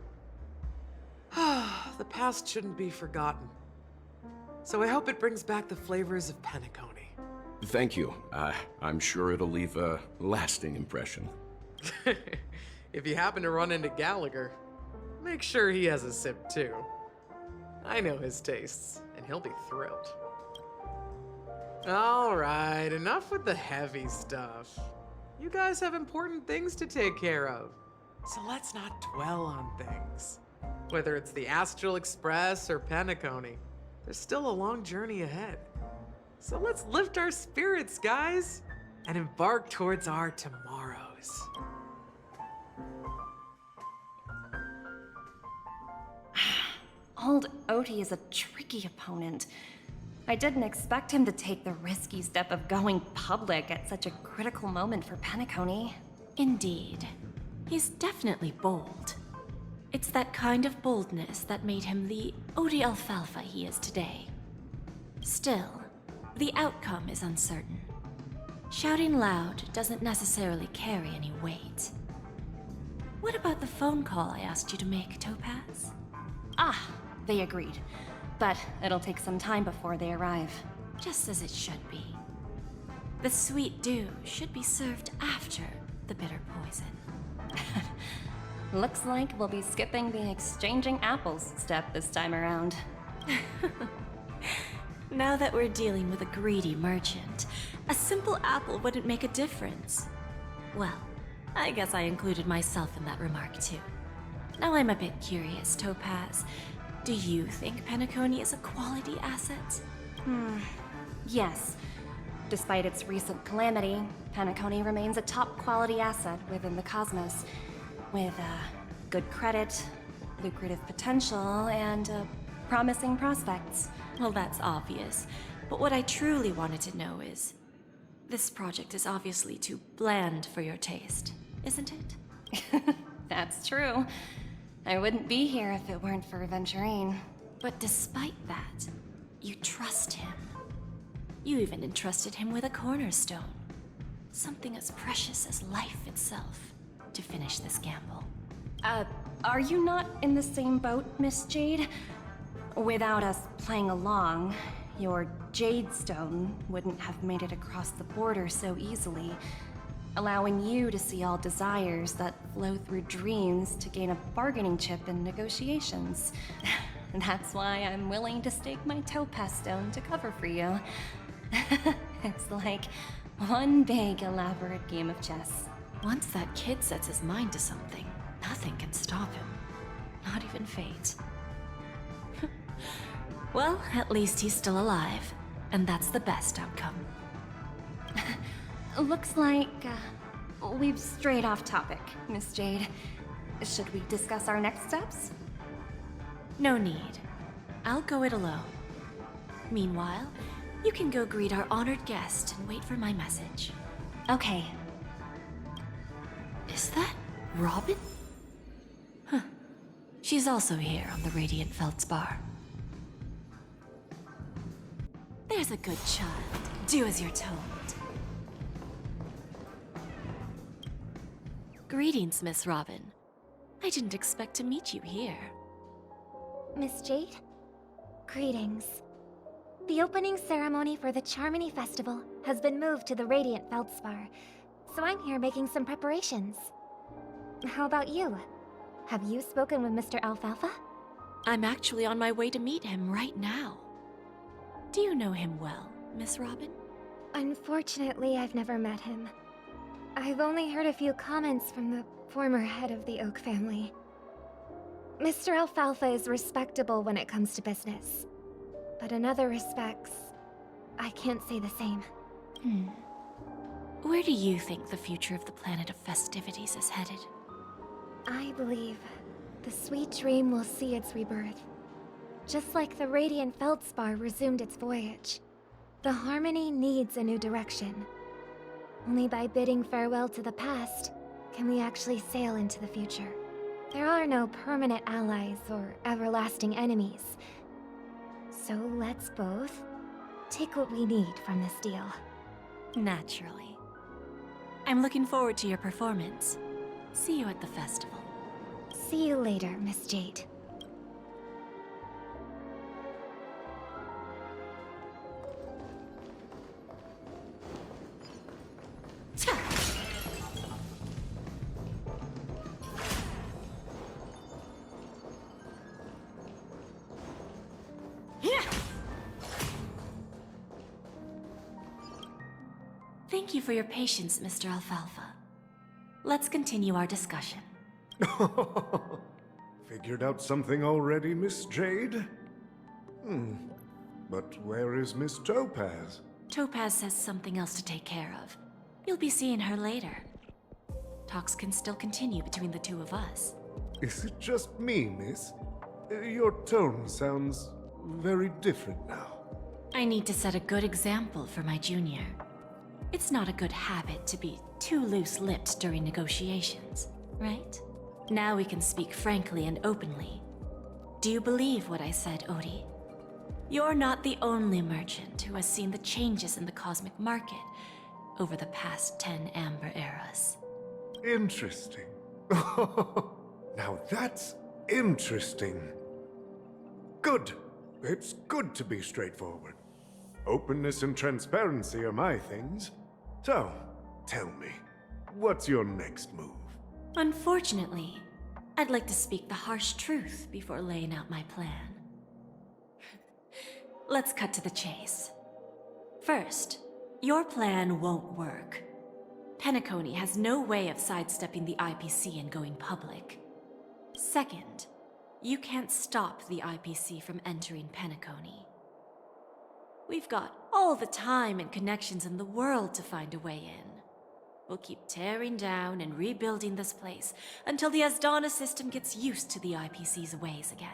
The past shouldn't be forgotten. So I hope it brings back the flavors of Penocony.
Thank you. I'm sure it'll leave a lasting impression.
If you happen to run into Gallagher, make sure he has a sip too. I know his tastes, and he'll be thrilled. All right, enough with the heavy stuff. You guys have important things to take care of, so let's not dwell on things. Whether it's the Astral Express or Penocony, there's still a long journey ahead. So let's lift our spirits, guys, and embark towards our tomorrows.
Old Odie is a tricky opponent. I didn't expect him to take the risky step of going public at such a critical moment for Penocony.
Indeed. He's definitely bold. It's that kind of boldness that made him the Odie Alfalfa he is today. Still, the outcome is uncertain. Shouting loud doesn't necessarily carry any weight. What about the phone call I asked you to make, Topaz?
Ah, they agreed. But it'll take some time before they arrive.
Just as it should be. The sweet dew should be served after the bitter poison.
Looks like we'll be skipping the exchanging apples step this time around.
Now that we're dealing with a greedy merchant, a simple apple wouldn't make a difference. Well, I guess I included myself in that remark too. Now I'm a bit curious, Topaz. Do you think Penocony is a quality asset?
Yes. Despite its recent calamity, Penocony remains a top quality asset within the cosmos, with good credit, lucrative potential, and promising prospects.
Well, that's obvious. But what I truly wanted to know is, this project is obviously too bland for your taste, isn't it?
That's true. I wouldn't be here if it weren't for Aventurine.
But despite that, you trust him. You even entrusted him with a cornerstone. Something as precious as life itself, to finish this gamble.
Are you not in the same boat, Miss Jade? Without us playing along, your Jade Stone wouldn't have made it across the border so easily, allowing you to see all desires that flow through dreams to gain a bargaining chip in negotiations. That's why I'm willing to stake my Topaz Stone to cover for you. It's like one big, elaborate game of chess.
Once that kid sets his mind to something, nothing can stop him. Not even fate. Well, at least he's still alive, and that's the best outcome.
Looks like we've strayed off topic, Miss Jade. Should we discuss our next steps?
No need. I'll go it alone. Meanwhile, you can go greet our honored guest and wait for my message.
Okay.
Is that Robin? Huh. She's also here on the Radiant Feldspar. There's a good child. Do as you're told. Greetings, Miss Robin. I didn't expect to meet you here.
Miss Jade? Greetings. The opening ceremony for the Charmony Festival has been moved to the Radiant Feldspar, so I'm here making some preparations. How about you? Have you spoken with Mr. Alfalfa?
I'm actually on my way to meet him right now. Do you know him well, Miss Robin?
Unfortunately, I've never met him. I've only heard a few comments from the former head of the Oak family. Mr. Alfalfa is respectable when it comes to business. But in other respects, I can't say the same.
Where do you think the future of the planet of festivities is headed?
I believe the sweet dream will see its rebirth. Just like the Radiant Feldspar resumed its voyage, the Harmony needs a new direction. Only by bidding farewell to the past can we actually sail into the future. There are no permanent allies or everlasting enemies. So let's both take what we need from this deal.
Naturally. I'm looking forward to your performance. See you at the festival.
See you later, Miss Jade.
Thank you for your patience, Mr. Alfalfa. Let's continue our discussion.
Figured out something already, Miss Jade? But where is Miss Topaz?
Topaz has something else to take care of. You'll be seeing her later. Talks can still continue between the two of us.
Is it just me, miss? Your tone sounds very different now.
I need to set a good example for my junior. It's not a good habit to be too loose-lipped during negotiations, right? Now we can speak frankly and openly. Do you believe what I said, Odie? You're not the only merchant who has seen the changes in the cosmic market over the past 10 Amber Eras.
Interesting. Now that's interesting. Good. It's good to be straightforward. Openness and transparency are my things. So, tell me, what's your next move?
Unfortunately, I'd like to speak the harsh truth before laying out my plan. let's cut to the chase. First, your plan won't work. Penocony has no way of sidestepping the IPC and going public. Second, you can't stop the IPC from entering Penocony. We've got all the time and connections in the world to find a way in. We'll keep tearing down and rebuilding this place until the Asdana system gets used to the IPC's ways again.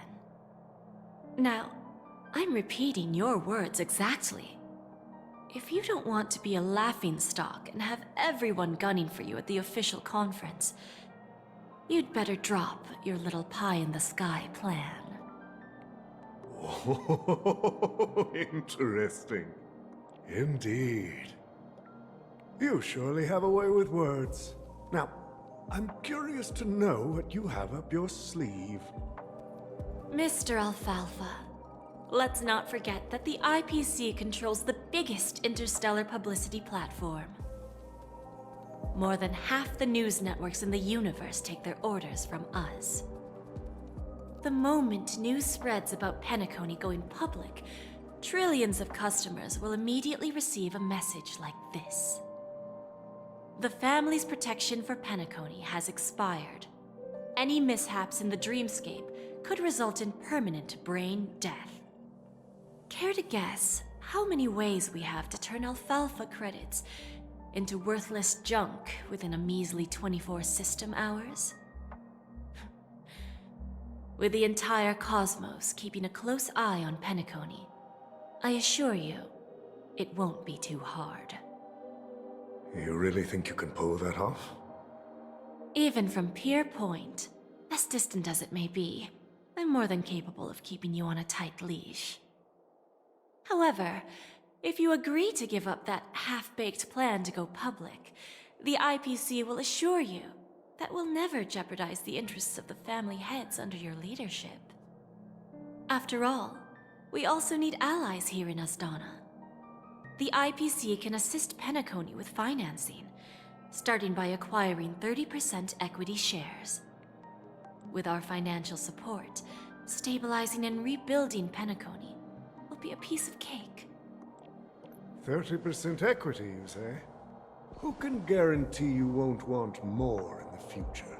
Now, I'm repeating your words exactly. If you don't want to be a laughingstock and have everyone gunning for you at the official conference, you'd better drop your little pie-in-the-sky plan.
Oh, interesting. Indeed. You surely have a way with words. Now, I'm curious to know what you have up your sleeve.
Mr. Alfalfa, let's not forget that the IPC controls the biggest interstellar publicity platform. More than half the news networks in the universe take their orders from us. The moment news spreads about Penocony going public, trillions of customers will immediately receive a message like this. The family's protection for Penocony has expired. Any mishaps in the dreamscape could result in permanent brain death. Care to guess how many ways we have to turn alfalfa credits into worthless junk within a measly 24 system hours? With the entire cosmos keeping a close eye on Penocony, I assure you, it won't be too hard.
You really think you can pull that off?
Even from Pier Point, as distant as it may be, I'm more than capable of keeping you on a tight leash. However, if you agree to give up that half-baked plan to go public, the IPC will assure you that we'll never jeopardize the interests of the family heads under your leadership. After all, we also need allies here in Asdana. The IPC can assist Penocony with financing, starting by acquiring 30% equity shares. With our financial support, stabilizing and rebuilding Penocony will be a piece of cake.
30% equity, you say? Who can guarantee you won't want more in the future?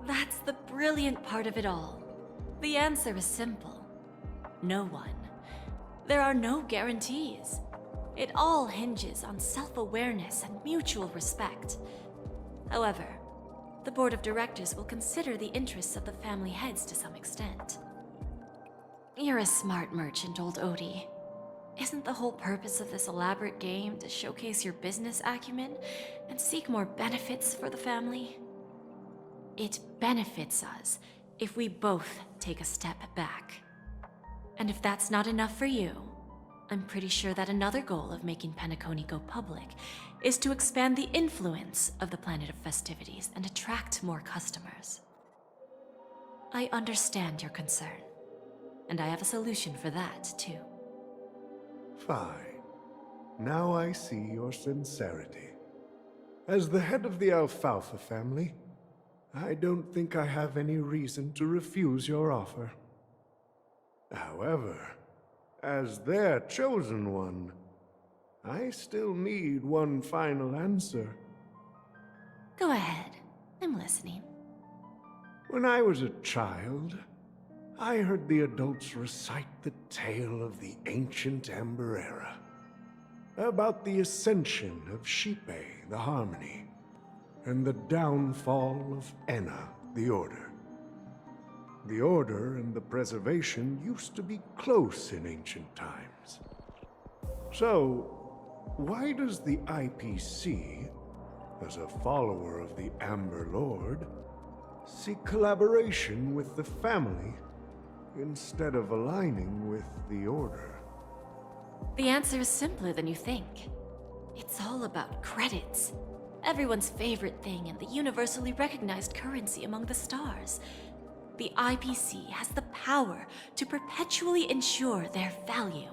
That's the brilliant part of it all. The answer is simple. No one. There are no guarantees. It all hinges on self-awareness and mutual respect. However, the board of directors will consider the interests of the family heads to some extent. You're a smart merchant, old Odie. Isn't the whole purpose of this elaborate game to showcase your business acumen and seek more benefits for the family? It benefits us if we both take a step back. And if that's not enough for you, I'm pretty sure that another goal of making Penocony go public is to expand the influence of the Planet of Festivities and attract more customers. I understand your concern, and I have a solution for that, too.
Fine. Now I see your sincerity. As the head of the Alfalfa family, I don't think I have any reason to refuse your offer. However, as their chosen one, I still need one final answer.
Go ahead. I'm listening.
When I was a child, I heard the adults recite the tale of the ancient Ember Era, about the ascension of Shipe, the Harmony, and the downfall of Enna, the Order. The Order and the Preservation used to be close in ancient times. So, why does the IPC, as a follower of the Amber Lord, seek collaboration with the family instead of aligning with the Order?
The answer is simpler than you think. It's all about credits. Everyone's favorite thing and the universally recognized currency among the stars. The IPC has the power to perpetually ensure their value.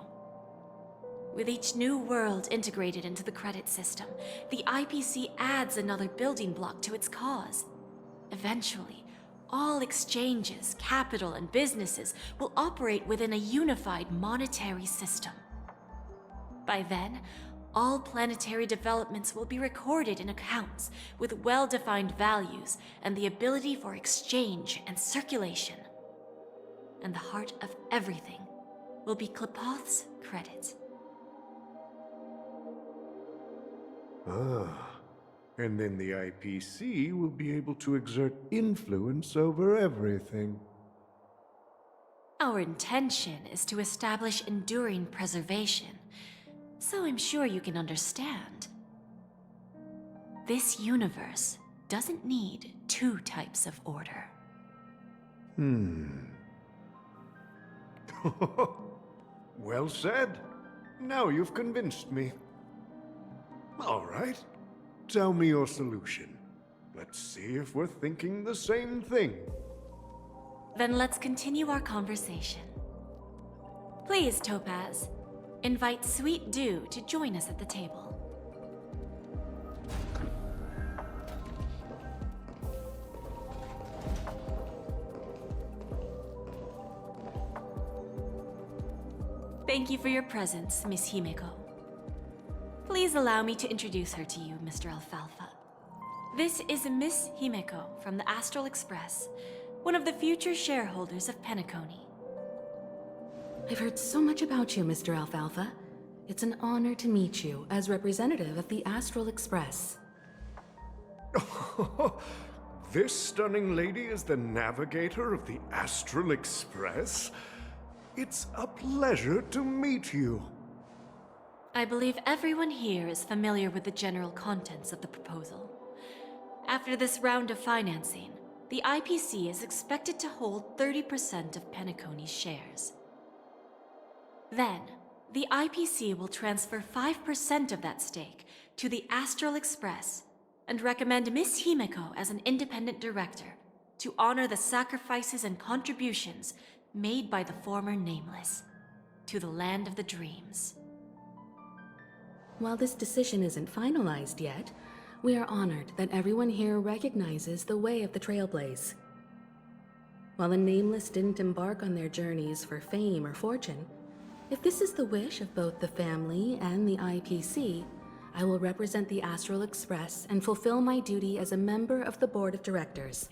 With each new world integrated into the credit system, the IPC adds another building block to its cause. Eventually, all exchanges, capital, and businesses will operate within a unified monetary system. By then, all planetary developments will be recorded in accounts with well-defined values and the ability for exchange and circulation. And the heart of everything will be Klepoth's credit.
Ah, and then the IPC will be able to exert influence over everything.
Our intention is to establish enduring preservation, so I'm sure you can understand. This universe doesn't need two types of order.
Well said. Now you've convinced me. All right. Tell me your solution. Let's see if we're thinking the same thing.
Then let's continue our conversation. Please, Topaz, invite Sweet Dew to join us at the table. Thank you for your presence, Miss Himeko. Please allow me to introduce her to you, Mr. Alfalfa. This is Miss Himeko from the Astral Express, one of the future shareholders of Penocony.
I've heard so much about you, Mr. Alfalfa. It's an honor to meet you as representative of the Astral Express.
This stunning lady is the navigator of the Astral Express? It's a pleasure to meet you.
I believe everyone here is familiar with the general contents of the proposal. After this round of financing, the IPC is expected to hold 30% of Penocony's shares. Then, the IPC will transfer 5% of that stake to the Astral Express and recommend Miss Himeko as an independent director to honor the sacrifices and contributions made by the former Nameless to the land of the dreams.
While this decision isn't finalized yet, we are honored that everyone here recognizes the way of the Trailblaze. While the Nameless didn't embark on their journeys for fame or fortune, if this is the wish of both the family and the IPC, I will represent the Astral Express and fulfill my duty as a member of the board of directors.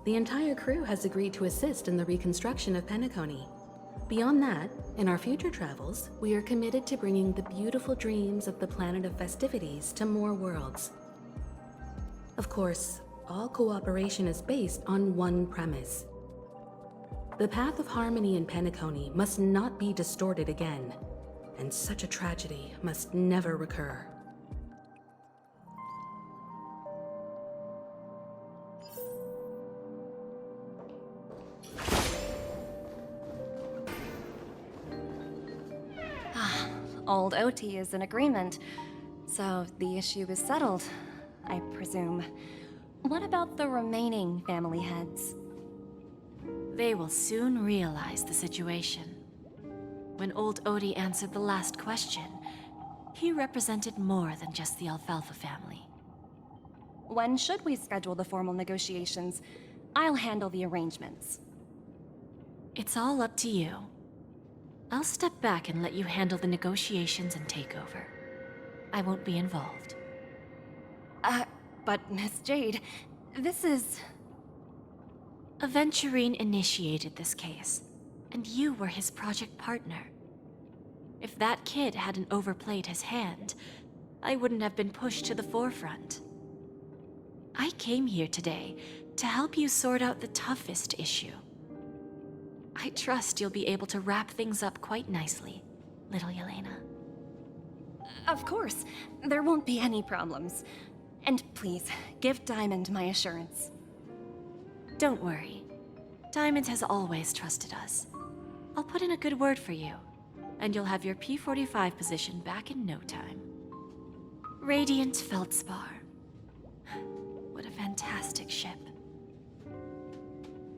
The entire crew has agreed to assist in the reconstruction of Penocony. Beyond that, in our future travels, we are committed to bringing the beautiful dreams of the planet of festivities to more worlds. Of course, all cooperation is based on one premise. The path of harmony in Penocony must not be distorted again, and such a tragedy must never recur.
Old OT is in agreement, so the issue is settled, I presume. What about the remaining family heads?
They will soon realize the situation. When old Odie answered the last question, he represented more than just the Alfalfa family.
When should we schedule the formal negotiations? I'll handle the arrangements.
It's all up to you. I'll step back and let you handle the negotiations and takeover. I won't be involved.
But Miss Jade, this is...
Aventurine initiated this case, and you were his project partner. If that kid hadn't overplayed his hand, I wouldn't have been pushed to the forefront. I came here today to help you sort out the toughest issue. I trust you'll be able to wrap things up quite nicely, little Yelena.
Of course, there won't be any problems. And please, give Diamond my assurance.
Don't worry. Diamond has always trusted us. I'll put in a good word for you, and you'll have your P-45 position back in no time. Radiant Feldspar. What a fantastic ship.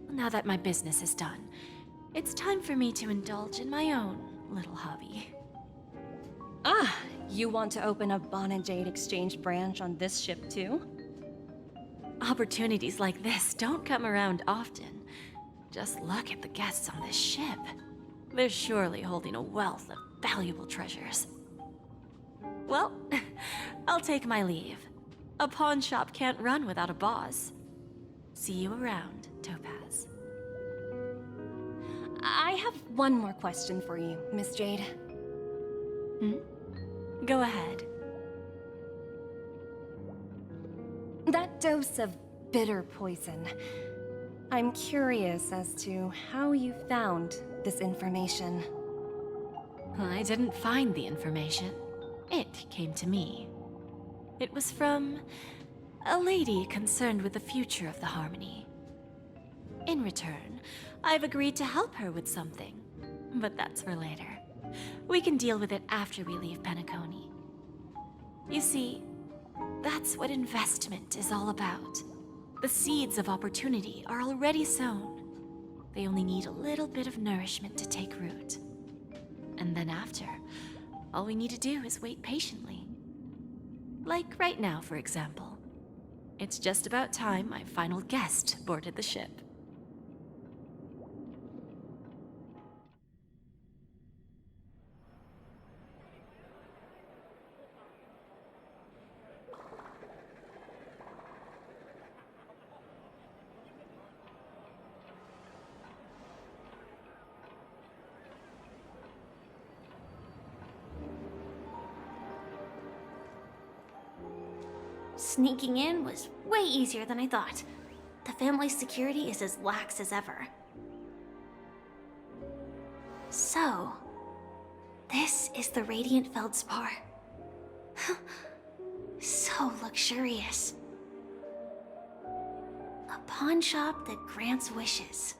Now that my business is done, it's time for me to indulge in my own little hobby.
You want to open a Bon and Jade exchange branch on this ship too?
Opportunities like this don't come around often. Just look at the guests on this ship. They're surely holding a wealth of valuable treasures. Well, I'll take my leave. A pawn shop can't run without a boss. See you around, Topaz.
I have one more question for you, Miss Jade.
Go ahead.
That dose of bitter poison. I'm curious as to how you found this information.
I didn't find the information. It came to me. It was from a lady concerned with the future of the Harmony. In return, I've agreed to help her with something. But that's for later. We can deal with it after we leave Penocony. You see, that's what investment is all about. The seeds of opportunity are already sown. They only need a little bit of nourishment to take root. And then after, all we need to do is wait patiently. Like right now, for example. It's just about time my final guest boarded the ship.
Sneaking in was way easier than I thought. The family's security is as lax as ever. So, this is the Radiant Feldspar. So luxurious. A pawn shop that grants wishes.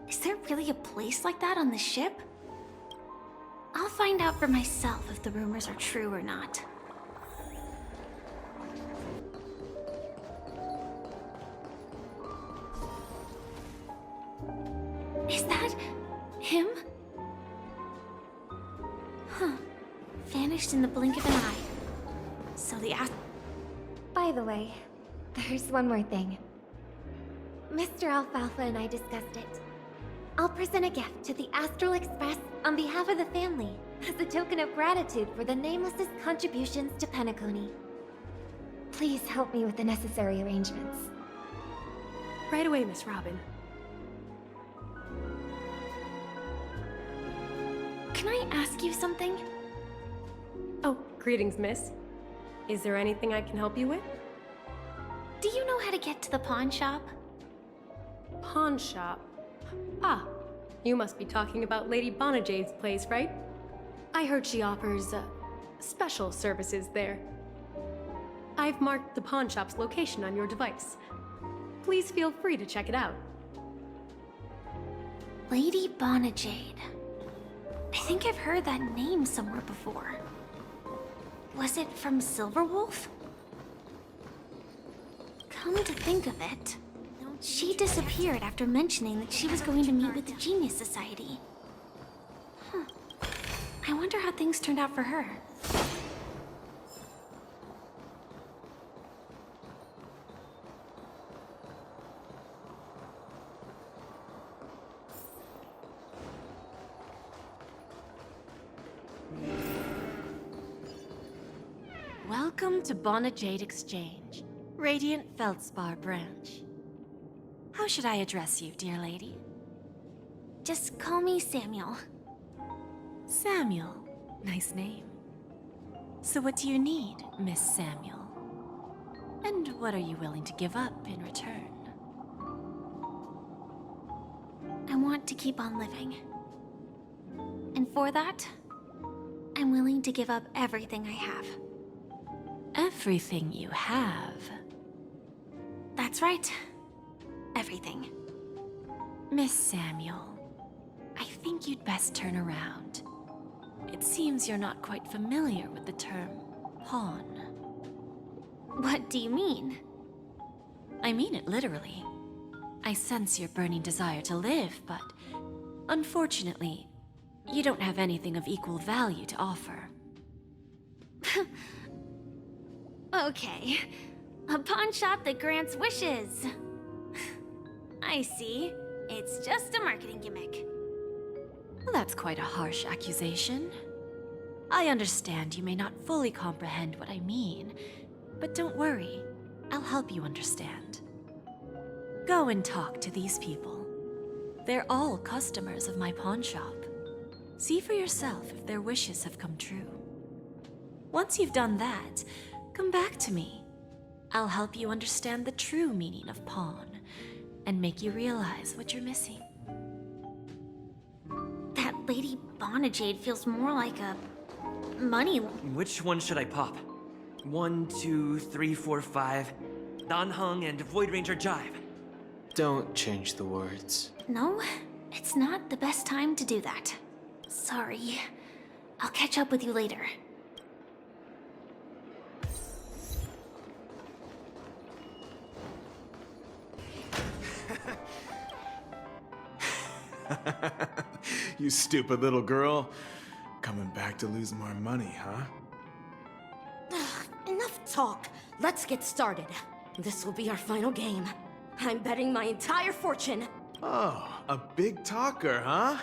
Is there really a place like that on the ship? I'll find out for myself if the rumors are true or not. Is that him? Huh. Vanished in the blink of an eye. So the
By the way, there's one more thing. Mr. Alfalfa and I discussed it. I'll present a gift to the Astral Express on behalf of the family as a token of gratitude for the Nameless's contributions to Penocony. Please help me with the necessary arrangements.
Right away, Miss Robin.
Can I ask you something?
Oh, greetings, miss. Is there anything I can help you with?
Do you know how to get to the pawn shop?
Pawn shop? Ah, you must be talking about Lady Bonajade's place, right? I heard she offers, special services there. I've marked the pawn shop's location on your device. Please feel free to check it out.
Lady Bonajade. I think I've heard that name somewhere before. Was it from Silverwolf? Come to think of it, she disappeared after mentioning that she was going to meet with the Genius Society. Huh. I wonder how things turned out for her.
Welcome to Bonajade Exchange, Radiant Feldspar branch. How should I address you, dear lady?
Just call me Samuel.
Samuel. Nice name. So what do you need, Miss Samuel? And what are you willing to give up in return?
I want to keep on living. And for that, I'm willing to give up everything I have.
Everything you have?
That's right. Everything.
Miss Samuel, I think you'd best turn around. It seems you're not quite familiar with the term pawn.
What do you mean?
I mean it literally. I sense your burning desire to live, but unfortunately, you don't have anything of equal value to offer.
Okay. A pawn shop that grants wishes. I see. It's just a marketing gimmick.
Well, that's quite a harsh accusation. I understand you may not fully comprehend what I mean, but don't worry. I'll help you understand. Go and talk to these people. They're all customers of my pawn shop. See for yourself if their wishes have come true. Once you've done that, come back to me. I'll help you understand the true meaning of pawn and make you realize what you're missing.
That Lady Bonajade feels more like a money.
Which one should I pop? 1, 2, 3, 4, 5. Danheng and Void Ranger Jive.
Don't change the words.
No, it's not the best time to do that. Sorry. I'll catch up with you later.
You stupid little girl. Coming back to lose more money, huh?
Enough talk. Let's get started. This will be our final game. I'm betting my entire fortune.
Oh, a big talker, huh?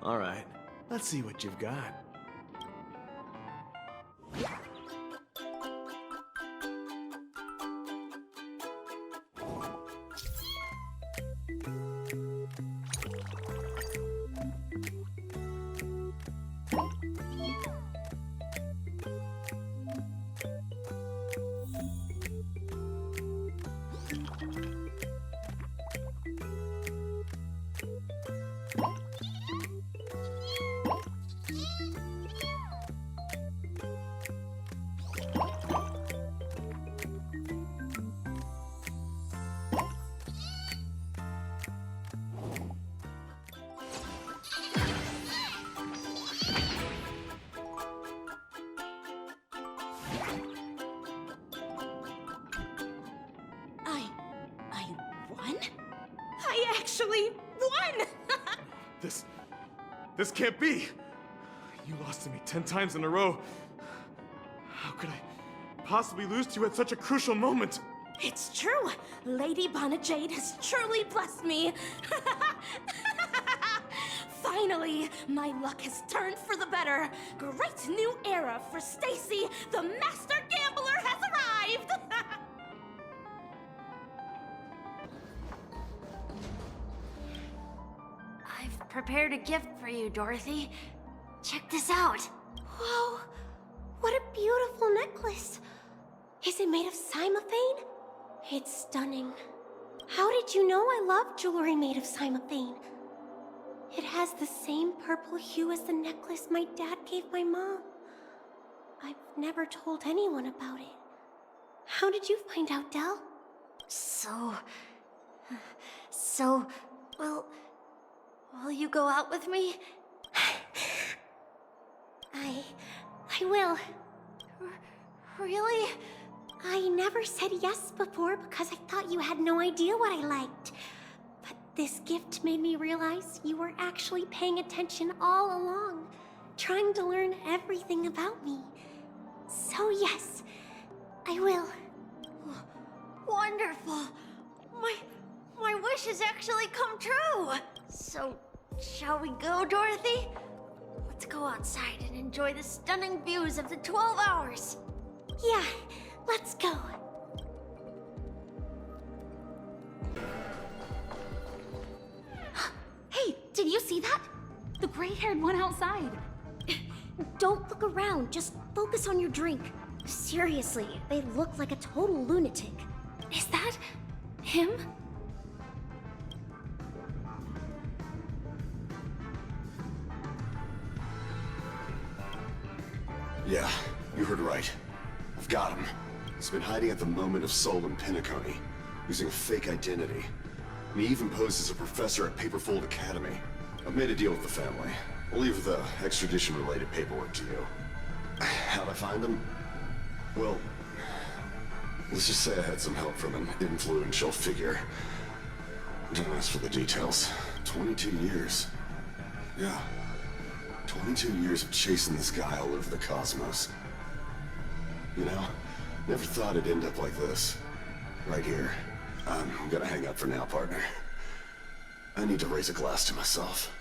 All right, let's see what you've got.
I actually won!
This can't be! You lost to me 10 times in a row. How could I possibly lose to you at such a crucial moment?
It's true! Lady Bonajade has truly blessed me! Finally, my luck has turned for the better. Great new era for Stacy, the master gambler has arrived!
I've prepared a gift for you, Dorothy. Check this out.
Whoa, what a beautiful necklace. Is it made of cymophane? It's stunning. How did you know I love jewelry made of cymophane? It has the same purple hue as the necklace my dad gave my mom. I've never told anyone about it. How did you find out, Del?
Will you go out with me?
I will.
Really?
I never said yes before because I thought you had no idea what I liked. But this gift made me realize you were actually paying attention all along, trying to learn everything about me. So yes, I will.
Wonderful. My wish has actually come true. So, shall we go, Dorothy? Let's go outside and enjoy the stunning views of the 12 hours.
Yeah, let's go.
Hey, did you see that? The gray-haired one outside.
Don't look around, just focus on your drink. Seriously, they look like a total lunatic.
Is that him?
Yeah, you heard right. I've got him. He's been hiding at the Moment of Soul in Penocony, using a fake identity. And he even posed as a professor at Paperfold Academy. I've made a deal with the family. I'll leave the extradition-related paperwork to you. How'd I find him? Well, let's just say I had some help from an influential figure. Don't ask for the details. 22 years. Yeah. 22 years of chasing this guy all over the cosmos. You know, Never thought it'd end up like this. Right here. I'm gonna hang up for now, partner. I need to raise a glass to myself.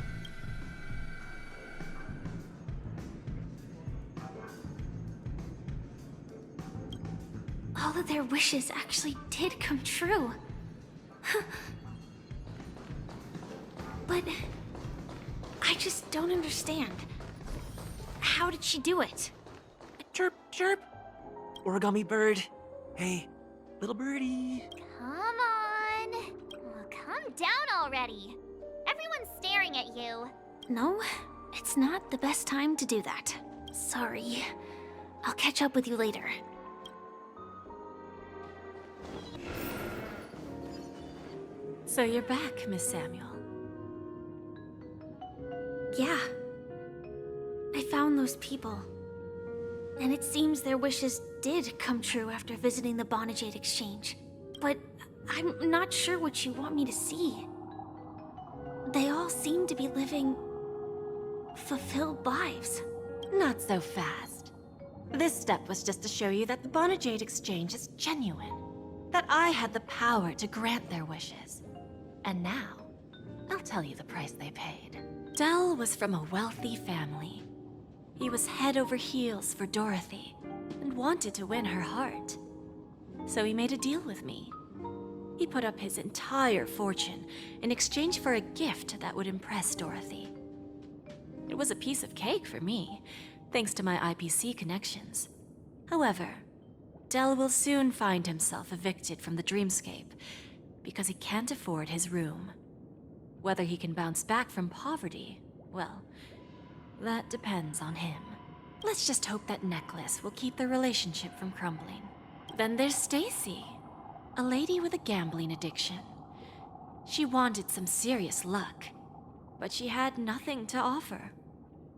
All of their wishes actually did come true. But I just don't understand. How did she do it?
Chirp, chirp. Origami bird. Hey, little birdie.
Come on. Oh, calm down already. Everyone's staring at you.
No, it's not the best time to do that. Sorry. I'll catch up with you later.
So you're back, Miss Samuel.
Yeah. I found those people. And it seems their wishes did come true after visiting the Bonajade Exchange. But I'm not sure what you want me to see. They all seem to be living fulfilled lives.
Not so fast. This step was just to show you that the Bonajade Exchange is genuine. That I had the power to grant their wishes. And now, I'll tell you the price they paid. Dell was from a wealthy family. He was head over heels for Dorothy, and wanted to win her heart. So he made a deal with me. He put up his entire fortune in exchange for a gift that would impress Dorothy. It was a piece of cake for me, thanks to my IPC connections. However, Dell will soon find himself evicted from the dreamscape because he can't afford his room. Whether he can bounce back from poverty, well, that depends on him. Let's just hope that necklace will keep their relationship from crumbling. Then there's Stacy, a lady with a gambling addiction. She wanted some serious luck, but she had nothing to offer.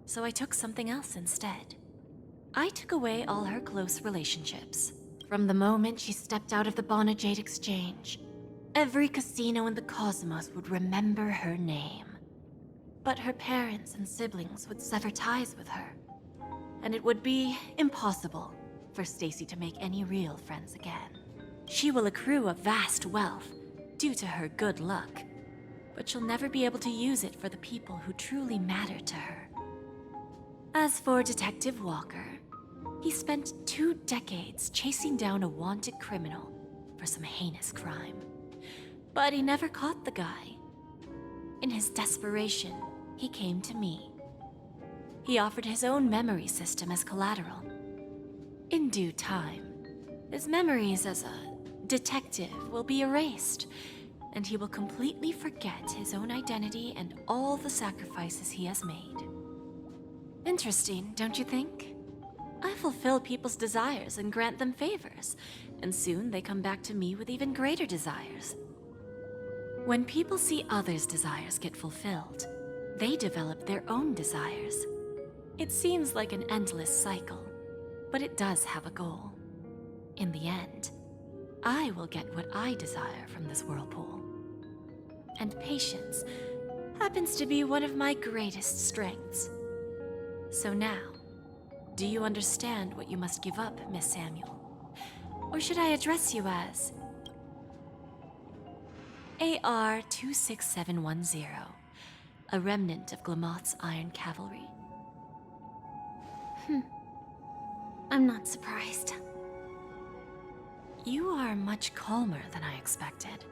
So I took something else instead. I took away all her close relationships. From the moment she stepped out of the Bonajade Exchange, every casino in the cosmos would remember her name. But her parents and siblings would sever ties with her, and it would be impossible for Stacy to make any real friends again. She will accrue a vast wealth due to her good luck, but she'll never be able to use it for the people who truly matter to her. As for Detective Walker, he spent 2 decades chasing down a wanted criminal for some heinous crime. But he never caught the guy. In his desperation, he came to me. He offered his own memory system as collateral. In due time, his memories as a detective will be erased, and he will completely forget his own identity and all the sacrifices he has made. Interesting, don't you think? I fulfill people's desires and grant them favors, and soon they come back to me with even greater desires. When people see others' desires get fulfilled, they develop their own desires. It seems like an endless cycle, but it does have a goal. In the end, I will get what I desire from this whirlpool. And patience happens to be one of my greatest strengths. So now, do you understand what you must give up, Miss Samuel? Or should I address you as AR-26710, a remnant of Glamoth's Iron Cavalry?
I'm not surprised.
You are much calmer than I expected.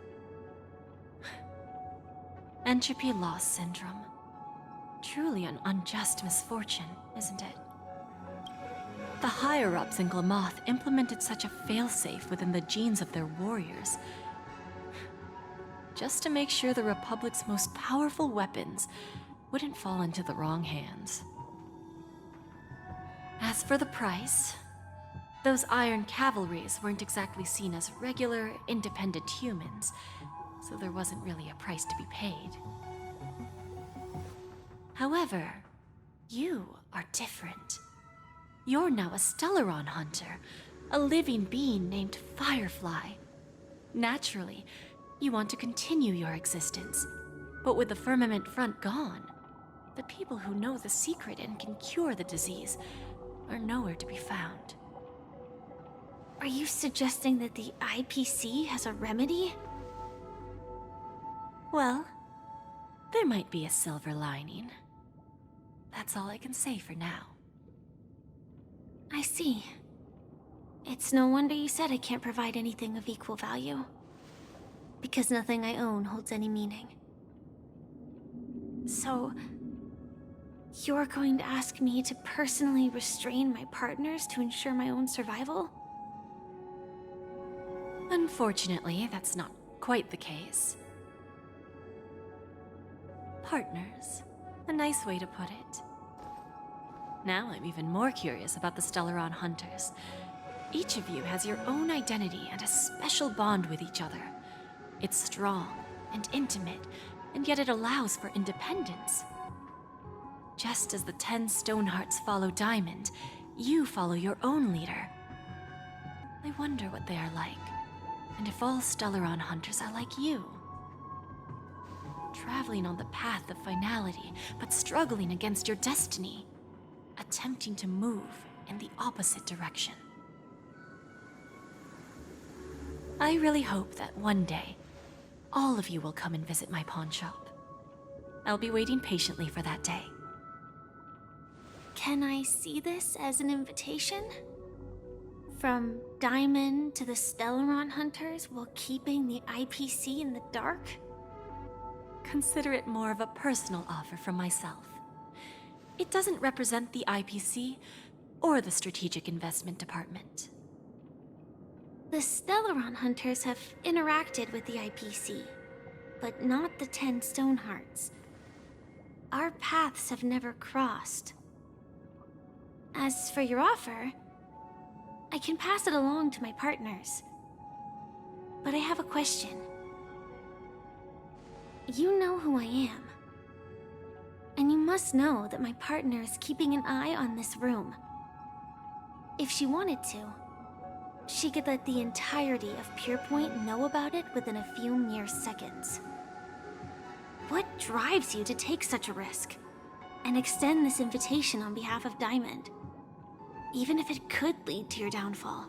Entropy loss syndrome. Truly an unjust misfortune, isn't it? The higher-ups in Glamoth implemented such a failsafe within the genes of their warriors, just to make sure the Republic's most powerful weapons wouldn't fall into the wrong hands. As for the price, those Iron Cavalries weren't exactly seen as regular, independent humans, so there wasn't really a price to be paid. However, you are different. You're now a Stellaron hunter, a living being named Firefly. Naturally, you want to continue your existence, but with the firmament front gone, the people who know the secret and can cure the disease are nowhere to be found.
Are you suggesting that the IPC has a remedy?
Well, there might be a silver lining. That's all I can say for now.
I see. It's no wonder you said I can't provide anything of equal value. Because nothing I own holds any meaning. So, you're going to ask me to personally restrain my partners to ensure my own survival?
Unfortunately, that's not quite the case. Partners. A nice way to put it. Now I'm even more curious about the Stellaron Hunters. Each of you has your own identity and a special bond with each other. It's strong and intimate, and yet it allows for independence. Just as the 10 Stonehearts follow Diamond, you follow your own leader. I wonder what they are like, and if all Stellaron Hunters are like you. Traveling on the path of finality, but struggling against your destiny. Attempting to move in the opposite direction. I really hope that one day, all of you will come and visit my pawn shop. I'll be waiting patiently for that day.
Can I see this as an invitation? From Diamond to the Stellaron Hunters while keeping the IPC in the dark?
Consider it more of a personal offer from myself. It doesn't represent the IPC or the Strategic Investment Department.
The Stellaron Hunters have interacted with the IPC, but not the 10 Stonehearts. Our paths have never crossed. As for your offer, I can pass it along to my partners. But I have a question. You know who I am. And you must know that my partner is keeping an eye on this room. If she wanted to, she could let the entirety of Purepoint know about it within a few mere seconds. What drives you to take such a risk and extend this invitation on behalf of Diamond, even if it could lead to your downfall?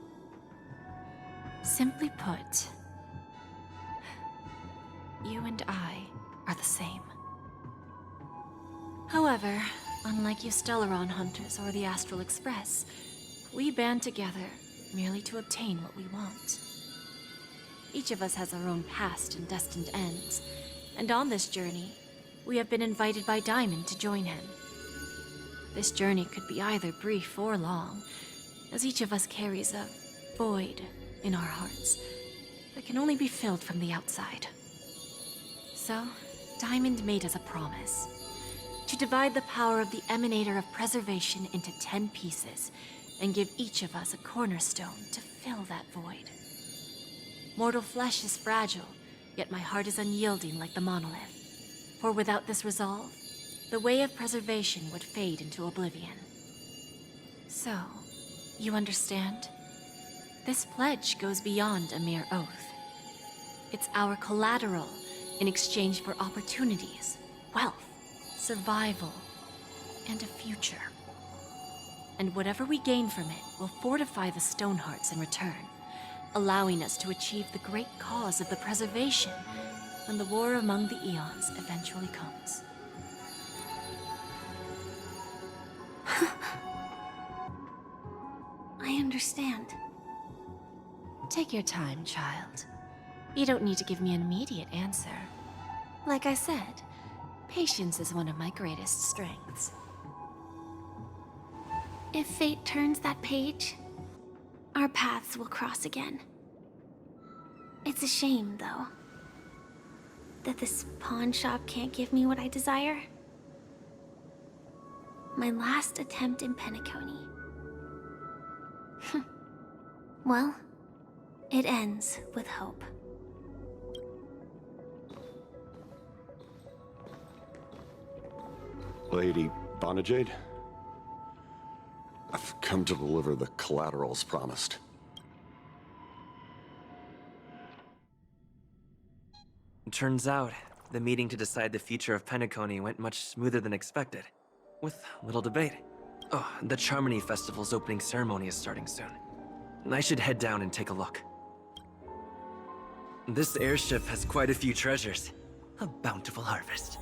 Simply put, you and I are the same. However, unlike you Stellaron Hunters or the Astral Express, we band together merely to obtain what we want. Each of us has our own past and destined ends, and on this journey, we have been invited by Diamond to join him. This journey could be either brief or long, as each of us carries a void in our hearts that can only be filled from the outside. So, Diamond made us a promise to divide the power of the Emanator of Preservation into 10 pieces and give each of us a cornerstone to fill that void. Mortal flesh is fragile, yet my heart is unyielding like the monolith. For without this resolve, the way of preservation would fade into oblivion. So, you understand? This pledge goes beyond a mere oath. It's our collateral in exchange for opportunities, wealth, survival, and a future. And whatever we gain from it will fortify the Stonehearts in return, allowing us to achieve the great cause of the preservation when the war among the eons eventually comes.
I understand.
Take your time, child. You don't need to give me an immediate answer. Like I said, patience is one of my greatest strengths.
If fate turns that page, our paths will cross again. It's a shame, though, that this pawn shop can't give me what I desire. My last attempt in Penocony. Well, it ends with hope.
Lady Bonajade? I've come to deliver the collaterals promised.
Turns out, the meeting to decide the future of Penocony went much smoother than expected, with little debate. Oh, the Charmony Festival's opening ceremony is starting soon. I should head down and take a look. This airship has quite a few treasures. A bountiful harvest.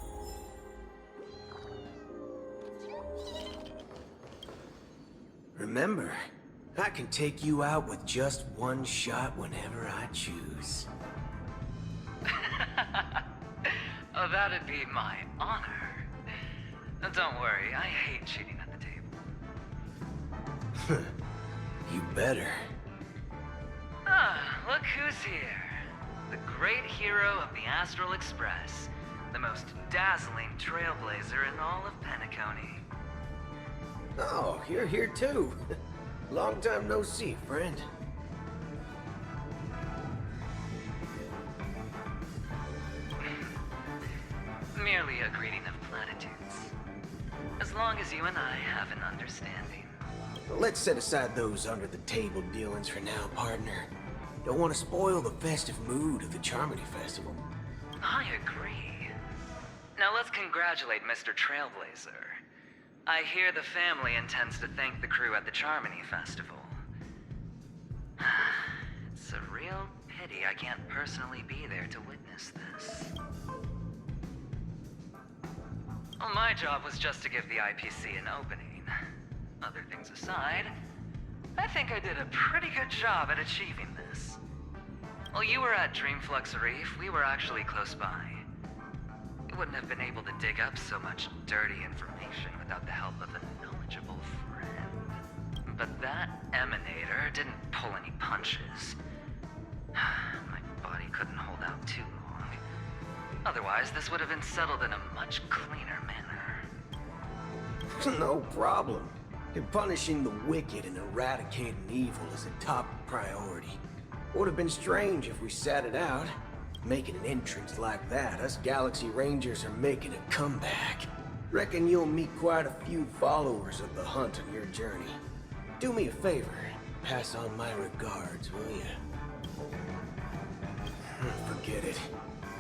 Remember, I can take you out with just one shot whenever I choose.
Oh, that'd be my honor. Don't worry, I hate cheating at the table.
You better.
Ah, look who's here. The great hero of the Astral Express. The most dazzling trailblazer in all of Penocony.
Oh, you're here too. Long time no see, friend.
Merely a greeting of platitudes. As long as you and I have an understanding.
Let's set aside those under-the-table dealings for now, partner. Don't want to spoil the festive mood of the Charmony Festival.
I agree. Now let's congratulate Mr. Trailblazer. I hear the family intends to thank the crew at the Charmony Festival. It's a real pity I can't personally be there to witness this. Well, my job was just to give the IPC an opening. Other things aside, I think I did a pretty good job at achieving this. While you were at Dreamflux Reef, we were actually close by. We wouldn't have been able to dig up so much dirty information without the help of a knowledgeable friend. But that emanator didn't pull any punches. My body couldn't hold out too long. Otherwise, this would have been settled in a much cleaner manner.
No problem. And punishing the wicked and eradicating evil is a top priority. Would have been strange if we sat it out. Making an entrance like that, us Galaxy Rangers are making a comeback. Reckon you'll meet quite a few followers of the hunt on your journey. Do me a favor, pass on my regards, will you? Forget it.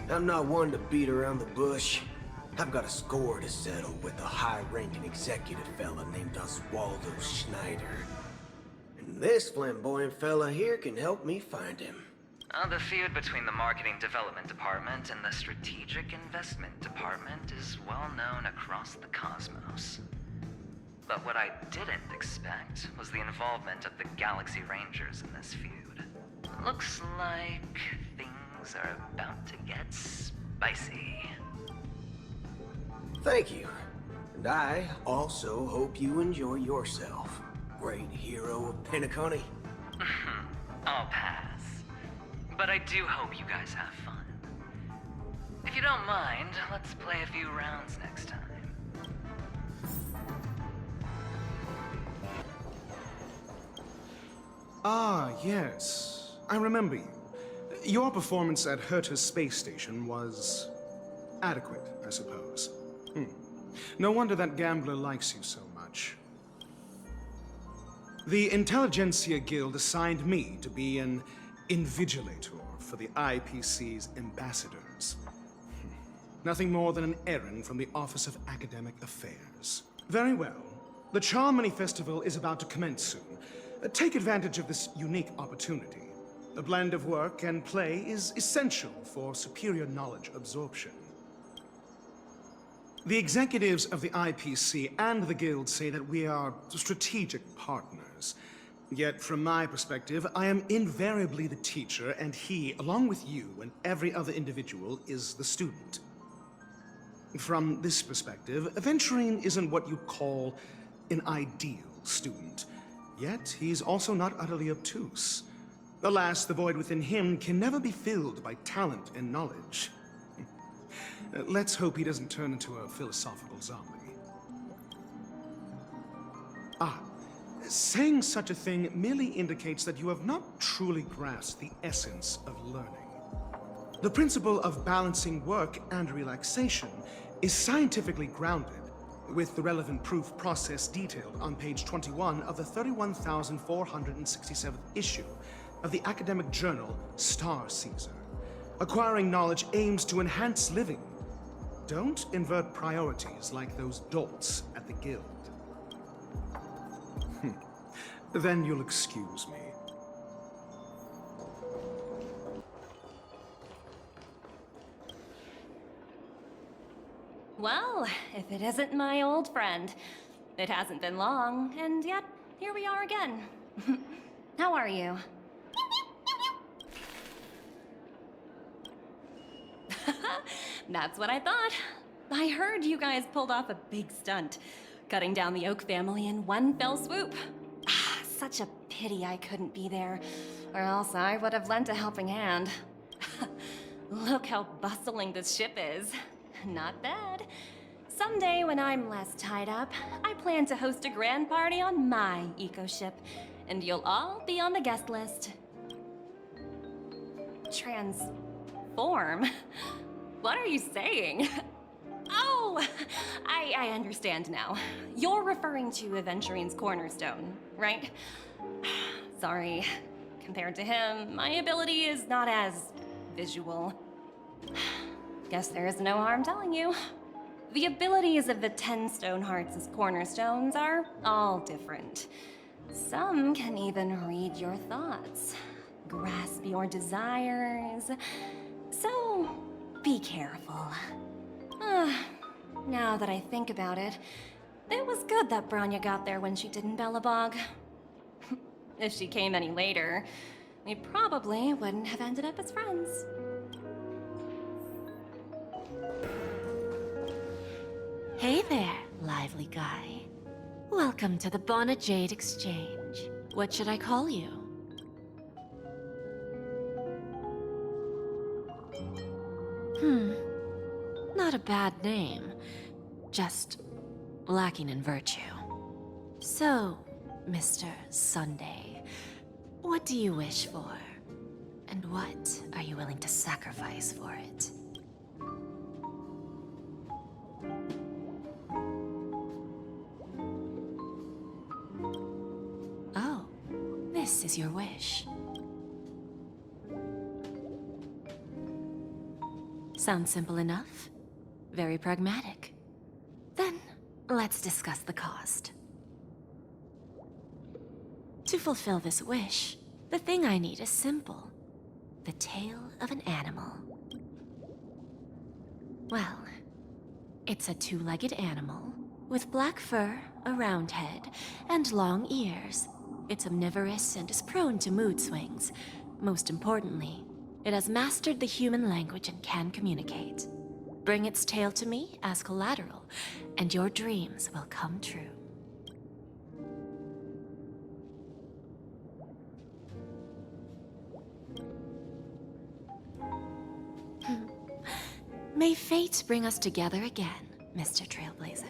I'm not one to beat around the bush. I've got a score to settle with a high-ranking executive fella named Oswaldo Schneider. And this flamboyant fella here can help me find him.
The feud between the Marketing Development Department and the Strategic Investment Department is well known across the cosmos. But what I didn't expect was the involvement of the Galaxy Rangers in this feud. Looks like things are about to get spicy.
Thank you. And I also hope you enjoy yourself, great hero of Penocony.
I'll pass. But I do hope you guys have fun. If you don't mind, let's play a few rounds next time.
Ah, yes. I remember you. Your performance at Herta's space station was adequate, I suppose. No wonder that gambler likes you so much. The Intelligentsia Guild assigned me to be an invigilator for the IPC's ambassadors. Nothing more than an errand from the Office of Academic Affairs. Very well. The Charmony Festival is about to commence soon. Take advantage of this unique opportunity. A blend of work and play is essential for superior knowledge absorption. The executives of the IPC and the Guild say that we are strategic partners. Yet, from my perspective, I am invariably the teacher, and he, along with you and every other individual, is the student. From this perspective, Aventurine isn't what you'd call an ideal student. Yet, he's also not utterly obtuse. Alas, the void within him can never be filled by talent and knowledge. Let's hope he doesn't turn into a philosophical zombie. Saying such a thing merely indicates that you have not truly grasped the essence of learning. The principle of balancing work and relaxation is scientifically grounded, with the relevant proof process detailed on page 21 of the 31,467th issue of the academic journal Star Caesar. Acquiring knowledge aims to enhance living. Don't invert priorities like those dolts at the Guild. Then you'll excuse me.
Well, if it isn't my old friend. It hasn't been long, and yet, here we are again. How are you? That's what I thought. I heard you guys pulled off a big stunt, cutting down the Oak family in one fell swoop. Such a pity I couldn't be there, or else I would have lent a helping hand. Look how bustling this ship is. Not bad. Someday when I'm less tied up, I plan to host a grand party on my eco-ship, and you'll all be on the guest list. Transform? What are you saying? Oh, I understand now. You're referring to Aventurine's cornerstone, right? Sorry. Compared to him, my ability is not as visual. Guess there is no harm telling you. The abilities of the 10 Stonehearts' cornerstones are all different. Some can even read your thoughts, grasp your desires. So, be careful. Now that I think about it, it was good that Branya got there when she did in Bellabog. If she came any later, we probably wouldn't have ended up as friends.
Hey there, lively guy. Welcome to the Bonnet Jade Exchange. What should I call you? Not a bad name. Just lacking in virtue. So, Mr. Sunday, what do you wish for? And what are you willing to sacrifice for it? Oh, this is your wish. Sounds simple enough. Very pragmatic. Then, let's discuss the cost. To fulfill this wish, the thing I need is simple. The tail of an animal. Well, it's a two-legged animal with black fur, a round head, and long ears. It's omnivorous and is prone to mood swings. Most importantly, it has mastered the human language and can communicate. Bring its tail to me as collateral, and your dreams will come true. May fate bring us together again, Mr. Trailblazer.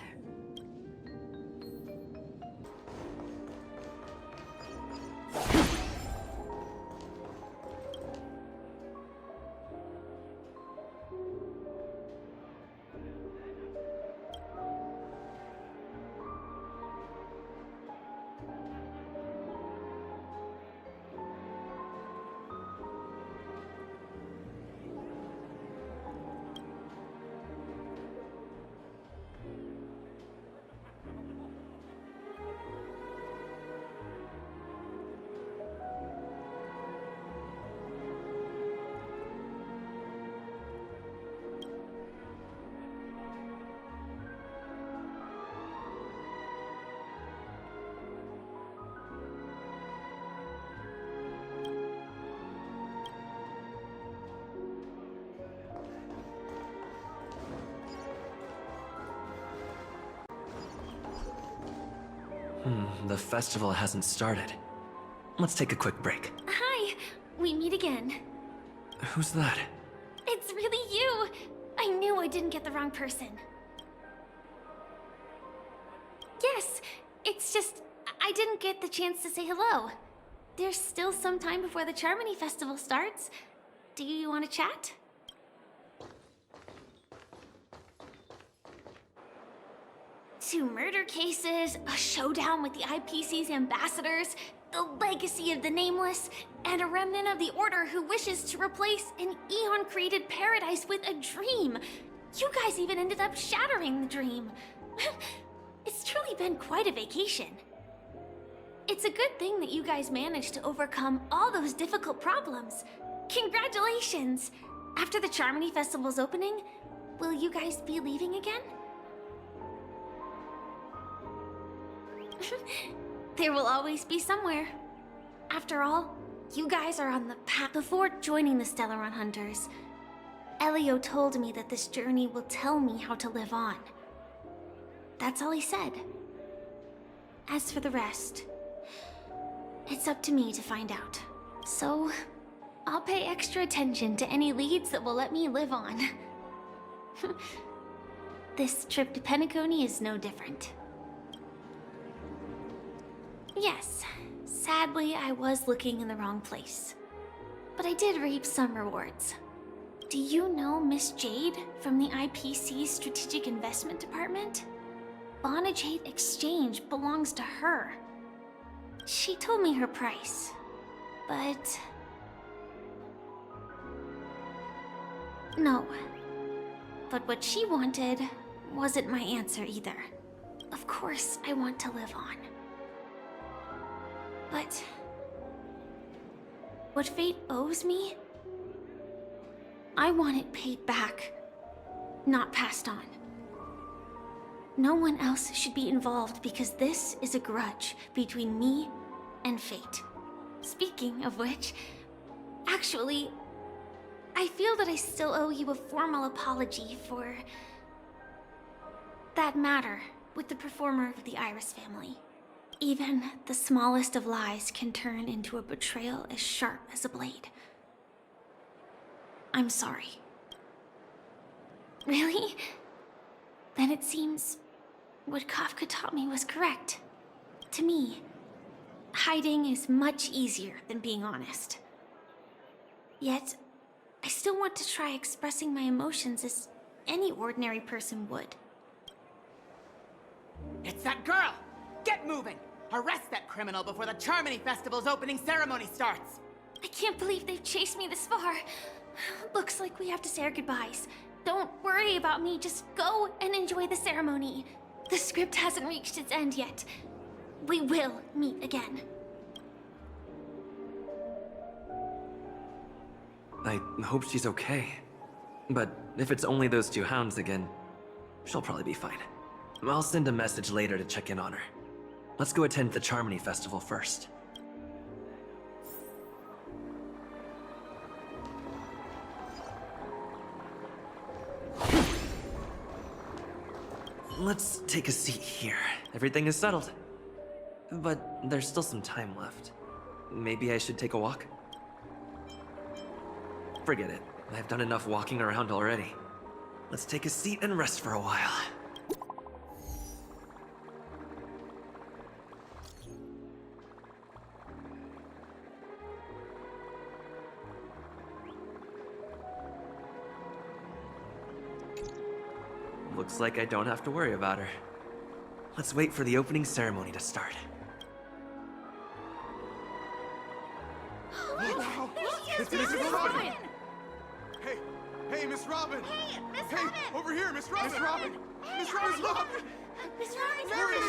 The festival hasn't started. Let's take a quick break.
Hi, we meet again.
Who's that?
It's really you! I knew I didn't get the wrong person. Yes, it's just I didn't get the chance to say hello. There's still some time before the Charmony Festival starts. Do you want to chat? Two murder cases, a showdown with the IPC's ambassadors, the legacy of the Nameless, and a remnant of the Order who wishes to replace an Eon-created paradise with a dream. You guys even ended up shattering the dream. It's truly been quite a vacation. It's a good thing that you guys managed to overcome all those difficult problems. Congratulations! After the Charmony Festival's opening, will you guys be leaving again? There will always be somewhere. After all, you guys are on the path. Before joining the Stellaron Hunters, Elio told me that this journey will tell me how to live on. That's all he said. As for the rest, it's up to me to find out. So, I'll pay extra attention to any leads that will let me live on. This trip to Penocony is no different. Yes, sadly I was looking in the wrong place. But I did reap some rewards. Do you know Miss Jade from the IPC's Strategic Investment Department? Bonajade Exchange belongs to her. She told me her price, but... No. But what she wanted wasn't my answer either. Of course, I want to live on. But... what fate owes me? I want it paid back, not passed on. No one else should be involved because this is a grudge between me and fate. Speaking of which, actually, I feel that I still owe you a formal apology for that matter with the performer of the Iris family. Even the smallest of lies can turn into a betrayal as sharp as a blade. I'm sorry. Really? Then it seems what Kafka taught me was correct. To me, hiding is much easier than being honest. Yet, I still want to try expressing my emotions as any ordinary person would.
It's that girl! Get moving! Arrest that criminal before the Charmony Festival's opening ceremony starts!
I can't believe they've chased me this far. Looks like we have to say our goodbyes. Don't worry about me, just go and enjoy the ceremony. The script hasn't reached its end yet. We will meet again.
I hope she's okay. But if it's only those two hounds again, she'll probably be fine. I'll send a message later to check in on her. Let's go attend the Charmony Festival first. Let's take a seat here. Everything is settled. But there's still some time left. Maybe I should take a walk? Forget it. I've done enough walking around already. Let's take a seat and rest for a while. Looks like I don't have to worry about her. Let's wait for the opening ceremony to start.
Wow! It's Miss Robin! Hey, Miss Robin!
Hey, Miss
Hey,
Robin!
over here, Miss Robin! Miss Robin! Miss Robin!
Miss Robin!
Miss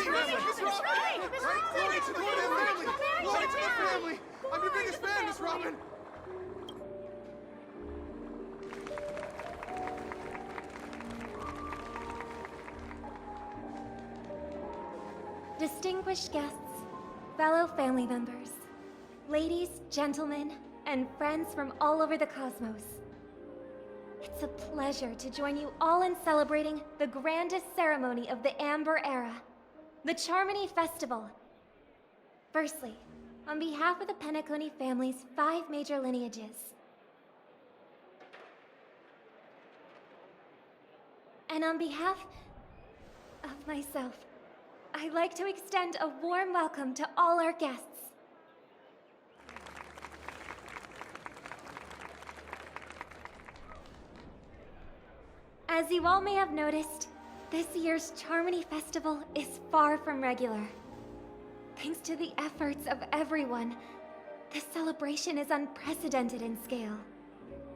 Robin!
Miss Robin! Glory to the family! Glory to the family! I'm your biggest fan, Miss Robin!
Distinguished guests, fellow family members, ladies, gentlemen, and friends from all over the cosmos. It's a pleasure to join you all in celebrating the grandest ceremony of the Amber Era, the Charmony Festival. Firstly, on behalf of the Penocony family's 5 major lineages, and on behalf of myself, I'd like to extend a warm welcome to all our guests. As you all may have noticed, this year's Charmony Festival is far from regular. Thanks to the efforts of everyone, this celebration is unprecedented in scale,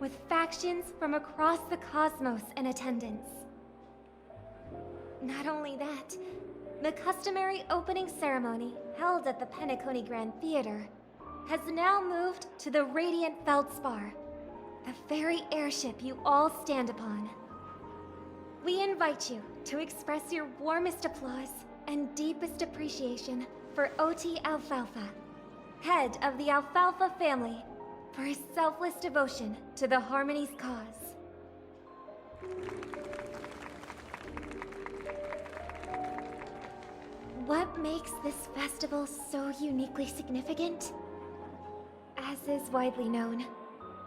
with factions from across the cosmos in attendance. Not only that, the customary opening ceremony held at the Penocony Grand Theater has now moved to the Radiant Feldspar, the very airship you all stand upon. We invite you to express your warmest applause and deepest appreciation for Oti Alfalfa, head of the Alfalfa family, for his selfless devotion to the Harmony's cause. What makes this festival so uniquely significant? As is widely known,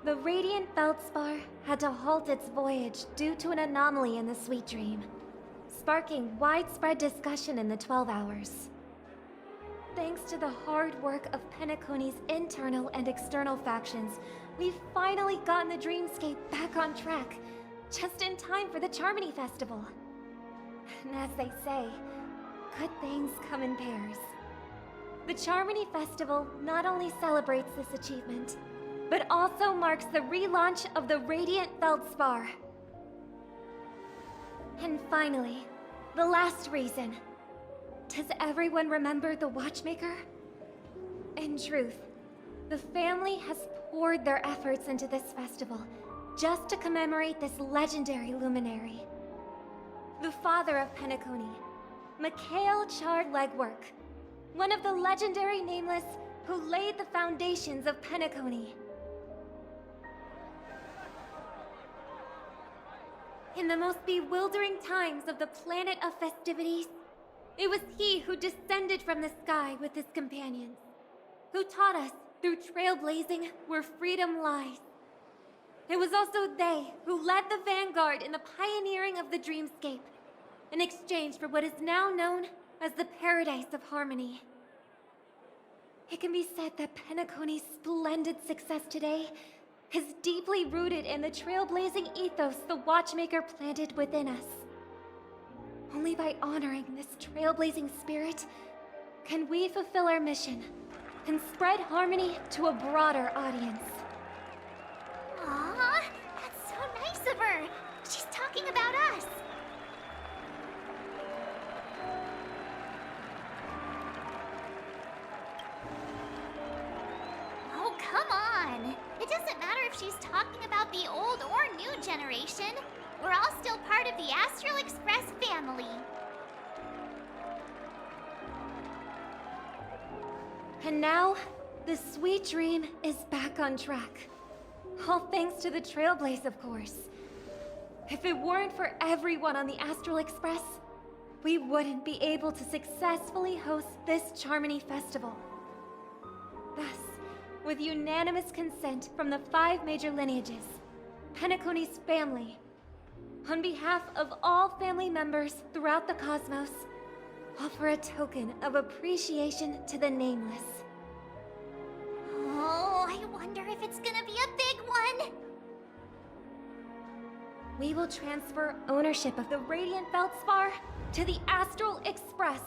the Radiant Feldspar had to halt its voyage due to an anomaly in the Sweet Dream, sparking widespread discussion in the 12 Hours. Thanks to the hard work of Penocony's internal and external factions, we've finally gotten the Dreamscape back on track, just in time for the Charmony Festival. And as they say, good things come in pairs. The Charmony Festival not only celebrates this achievement, but also marks the relaunch of the Radiant Feldspar. And finally, the last reason. Does everyone remember the Watchmaker? In truth, the family has poured their efforts into this festival just to commemorate this legendary luminary. The father of Penocony, Mikhail Chard Legwork, one of the legendary Nameless who laid the foundations of Penocony. In the most bewildering times of the planet of festivities, it was he who descended from the sky with his companions, who taught us through trailblazing where freedom lies. It was also they who led the vanguard in the pioneering of the Dreamscape, in exchange for what is now known as the Paradise of Harmony. It can be said that Penocony's splendid success today is deeply rooted in the trailblazing ethos the Watchmaker planted within us. Only by honoring this trailblazing spirit can we fulfill our mission and spread harmony to a broader audience.
Aw, that's so nice of her. She's talking about us. Oh, come on. It doesn't matter if she's talking about the old or new generation. We're all still part of the Astral Express family.
And now, the Sweet Dream is back on track. All thanks to the Trailblaze, of course. If it weren't for everyone on the Astral Express, we wouldn't be able to successfully host this Charmony Festival. Thus, with unanimous consent from the 5 major lineages, Penocony's family, on behalf of all family members throughout the cosmos, offer a token of appreciation to the Nameless.
Oh, I wonder if it's gonna be a big one.
We will transfer ownership of the Radiant Feldspar to the Astral Express.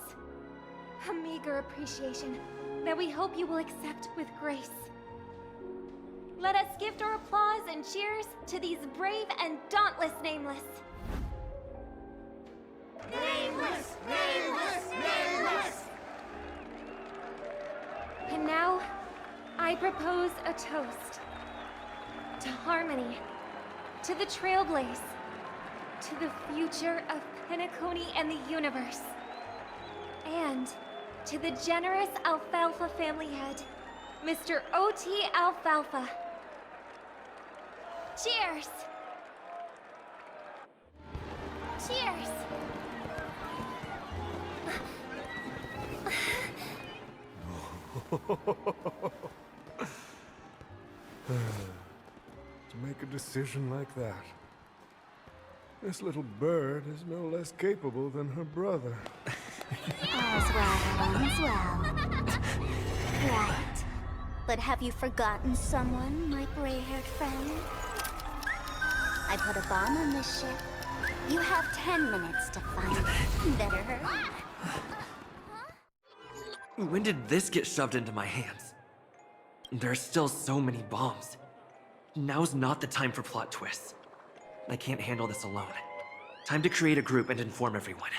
A meager appreciation that we hope you will accept with grace. Let us gift our applause and cheers to these brave and dauntless Nameless.
Nameless! Nameless! Nameless!
And now, I propose a toast. To harmony, to the Trailblaze, to the future of Penocony and the universe, and to the generous Alfalfa family head, Mr. O.T. Alfalfa. Cheers! Cheers!
To make a decision like that. This little bird is no less capable than her brother.
All's well, all's well. Right. But have you forgotten someone, my gray-haired friend? I put a bomb on this ship. You have 10 minutes to find it. Better hurry.
When did this get shoved into my hands? There are still so many bombs. Now's not the time for plot twists. I can't handle this alone. Time to create a group and inform everyone.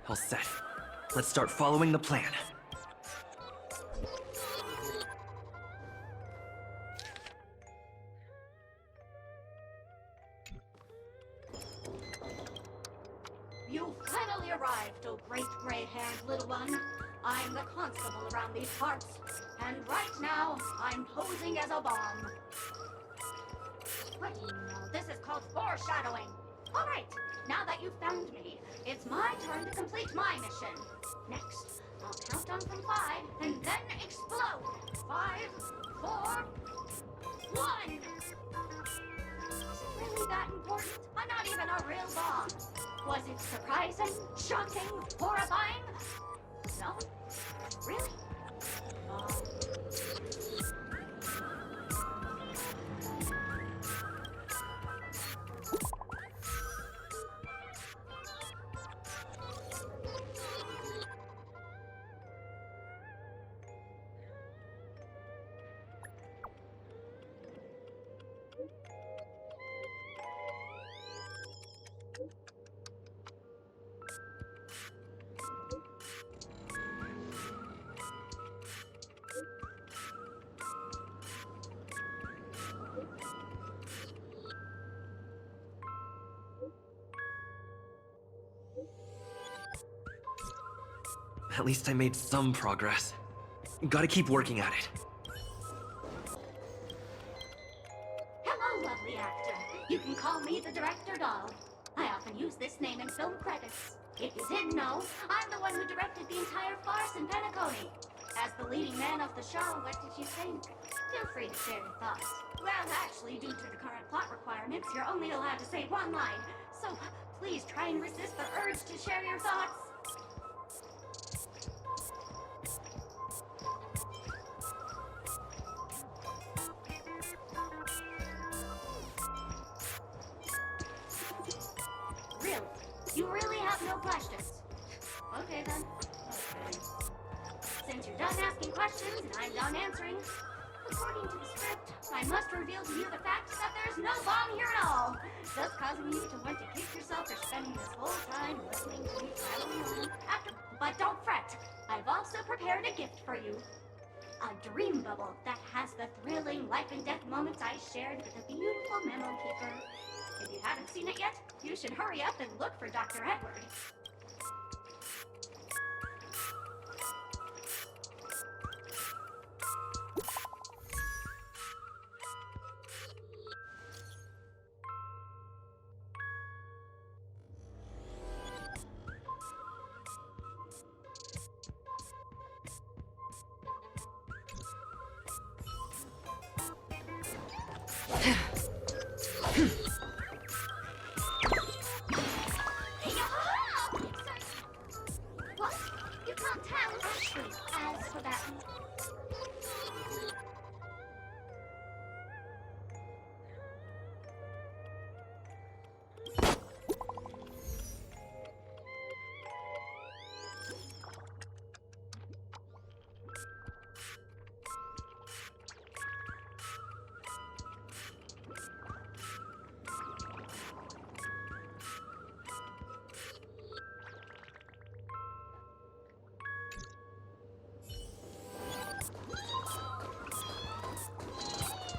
All set. Let's start following the plan.
You finally arrived, oh great gray-haired little one. I'm the constable around these parts, and right now, I'm posing as a bomb. What? No, this is called foreshadowing. All right, now that you've found me, it's my turn to complete my mission. Next, I'll count down from 5, and then explode. 5, 4, 1. Is it really that important? I'm not even a real bomb. Was it surprising, shocking, horrifying? No? Really?
At least I made some progress. Gotta keep working at it.
Hello, lovely actor. You can call me the director doll. I often use this name in film credits. If you didn't know, I'm the one who directed the entire farce in Penocony. As the leading man of the show, what did you think? Feel free to share your thoughts. Well, actually, due to the current plot requirements, you're only allowed to say one line. So please try and resist the urge to share your thoughts. Really? You really have no questions? Okay then. Okay. Since you're done asking questions and I'm done answering, according to the script, I must reveal to you the fact that there's no bomb here at all, thus causing you to want to kick yourself for spending this whole time listening to me prattling on. But don't fret, I've also prepared a gift for you. A dream bubble that has the thrilling life and death moments I shared with the beautiful memo keeper. If you haven't seen it yet, you should hurry up and look for Dr. Edward. What? You can't tell, actually, as for that.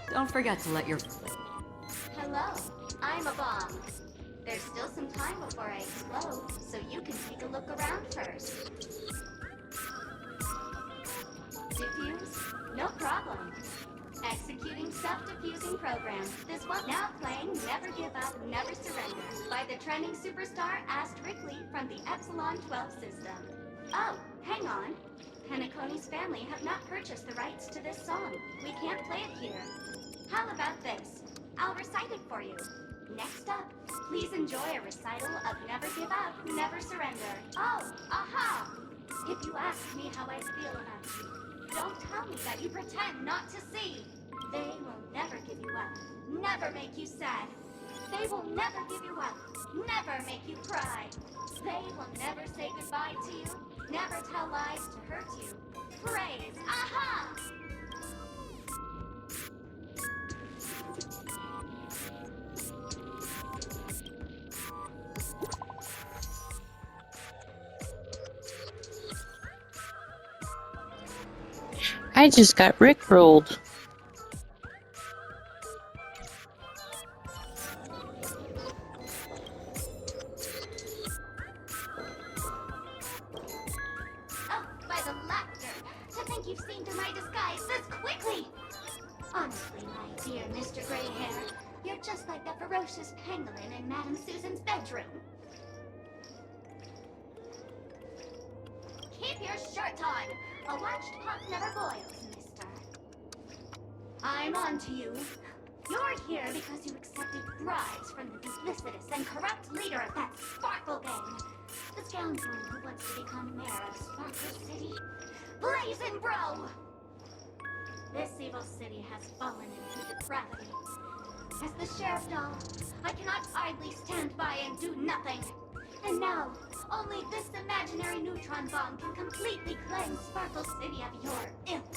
Don't forget to let your...
Hello, I'm a bomb. There's still some time before I explode, so you can take a look around first. Diffuse? No problem. Executing self-diffusing program. This one now playing Never Give Up, Never Surrender by the trending superstar Wrigley from the Epsilon 12 system. Oh, hang on. Penocony's family have not purchased the rights to this song. We can't play it here. How about this? I'll recite it for you. Next up, please enjoy a recital of Never Give Up, Never Surrender. Oh, aha! If you ask me how I feel about you, don't tell me that you pretend not to see. They will never give you up, never make you sad. They will never give you up, never make you cry. They will never say goodbye to you, never tell lies to hurt you. Praise, aha!
I just got rickrolled.
Oh, by the laughter! To think you've seen through my disguise this quickly! Honestly, my dear Mr. Greyhair, you're just like that ferocious pangolin in Madame Susan's bedroom. Keep your shirt on! A watched pot never boils, mister. I'm on to you. You're here because you accepted bribes from the duplicitous and corrupt leader of that Sparkle Gang. The scoundrel who wants to become mayor of Sparkle City. Blazin' Bro! This evil city has fallen into depravity. As the sheriff doll, I cannot idly stand by and do nothing. And now, only this imaginary neutron bomb can completely cleanse Sparkle City of your ilk.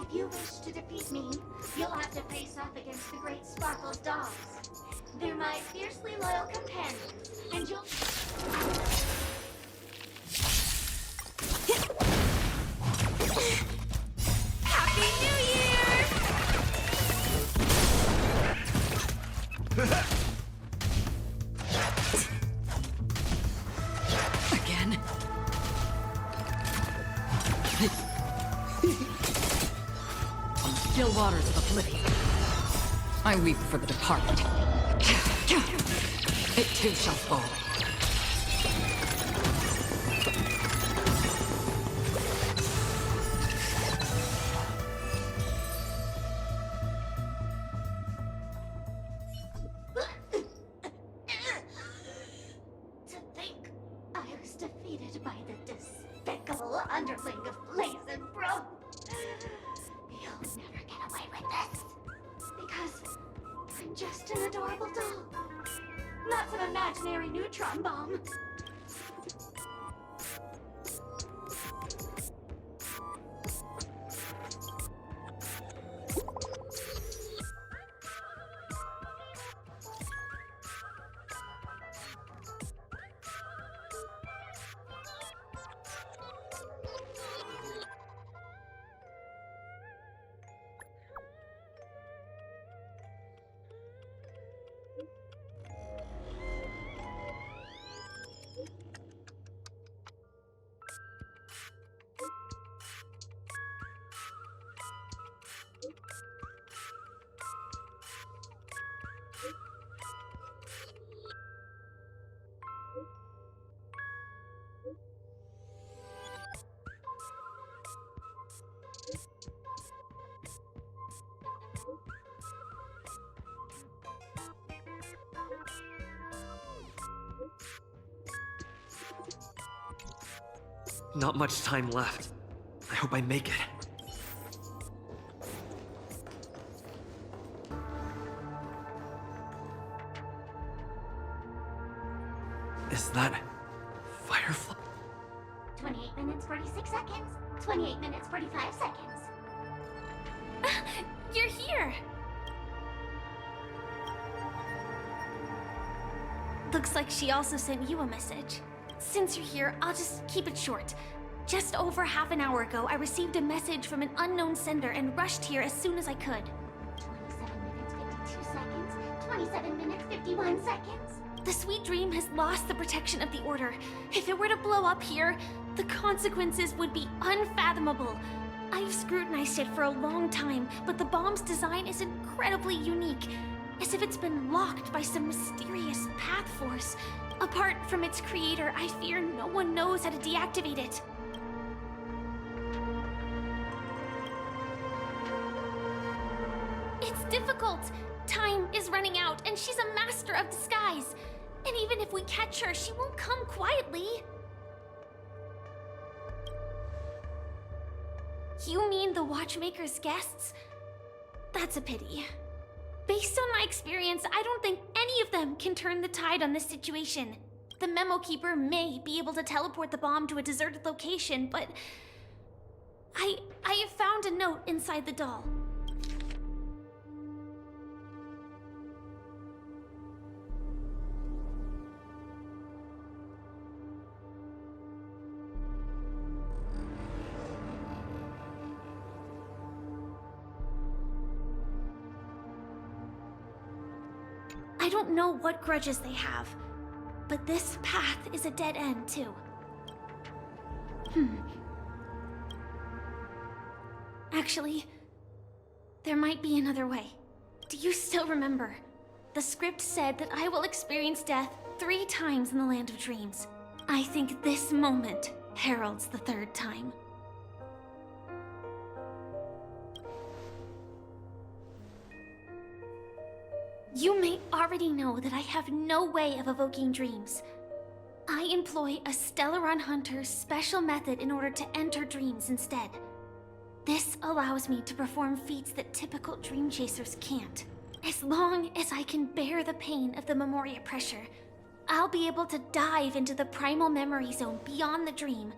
If you wish to defeat me, you'll have to face off against the great Sparkle's dolls. They're my fiercely loyal companions, and you'll...
Happy New Year!
Again? On still waters of oblivion, I weep for the departed. It too shall fall.
To think I was defeated by the despicable underling of Blazin' Bro. You'll never get away with this. Because I'm just an adorable doll. Not some imaginary neutron bomb.
Not much time left. I hope I make it. Is that Firefly?
28 minutes, 46 seconds. 28 minutes, 45 seconds.
You're here! Looks like she also sent you a message. Since you're here, I'll just keep it short. Just over half an hour ago, I received a message from an unknown sender and rushed here as soon as I could.
27 minutes, 52 seconds. 27 minutes, 51 seconds.
The Sweet Dream has lost the protection of the Order. If it were to blow up here, the consequences would be unfathomable. I've scrutinized it for a long time, but the bomb's design is incredibly unique. As if it's been locked by some mysterious path force. Apart from its creator, I fear no one knows how to deactivate it. It's difficult. Time is running out, and she's a master of disguise. And even if we catch her, she won't come quietly. You mean the Watchmaker's guests? That's a pity. Based on my experience, I don't think any of them can turn the tide on this situation. The Memo Keeper may be able to teleport the bomb to a deserted location, but I have found a note inside the doll. I don't know what grudges they have, but this path is a dead end, too. Actually, there might be another way. Do you still remember? The script said that I will experience death 3 times in the Land of Dreams. I think this moment heralds the 3rd time. You may already know that I have no way of evoking dreams. I employ a Stellaron Hunter's special method in order to enter dreams instead. This allows me to perform feats that typical dream chasers can't. As long as I can bear the pain of the Memoria pressure, I'll be able to dive into the primal memory zone beyond the dream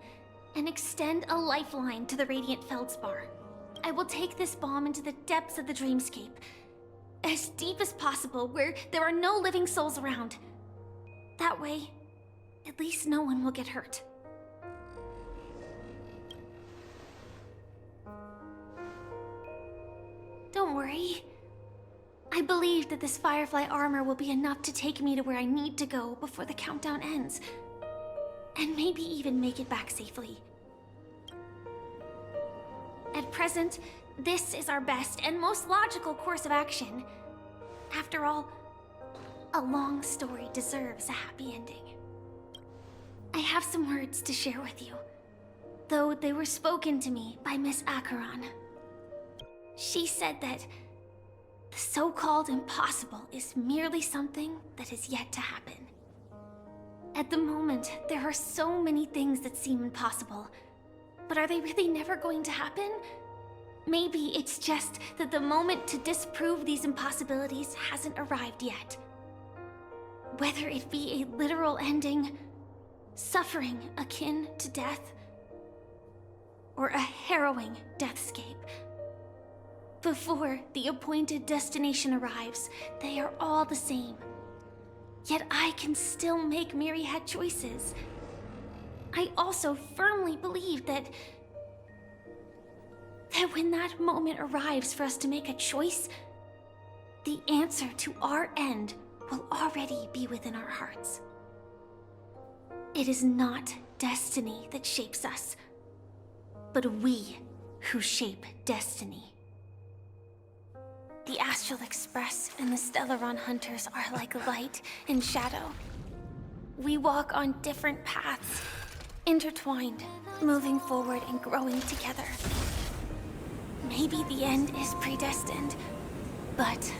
and extend a lifeline to the Radiant Feldspar. I will take this bomb into the depths of the dreamscape, as deep as possible where there are no living souls around. That way, at least no one will get hurt. Don't worry. I believe that this Firefly armor will be enough to take me to where I need to go before the countdown ends. And maybe even make it back safely. At present, this is our best and most logical course of action. After all, a long story deserves a happy ending. I have some words to share with you, though they were spoken to me by Miss Acheron. She said that the so-called impossible is merely something that is yet to happen. At the moment, there are so many things that seem impossible, but are they really never going to happen? Maybe it's just that the moment to disprove these impossibilities hasn't arrived yet. Whether it be a literal ending, suffering akin to death, or a harrowing deathscape. Before the appointed destination arrives, they are all the same. Yet I can still make myriad choices. I also firmly believe that when that moment arrives for us to make a choice, the answer to our end will already be within our hearts. It is not destiny that shapes us, but we who shape destiny. The Astral Express and the Stellaron Hunters are like light and shadow. We walk on different paths, intertwined, moving forward and growing together. Maybe the end is predestined, but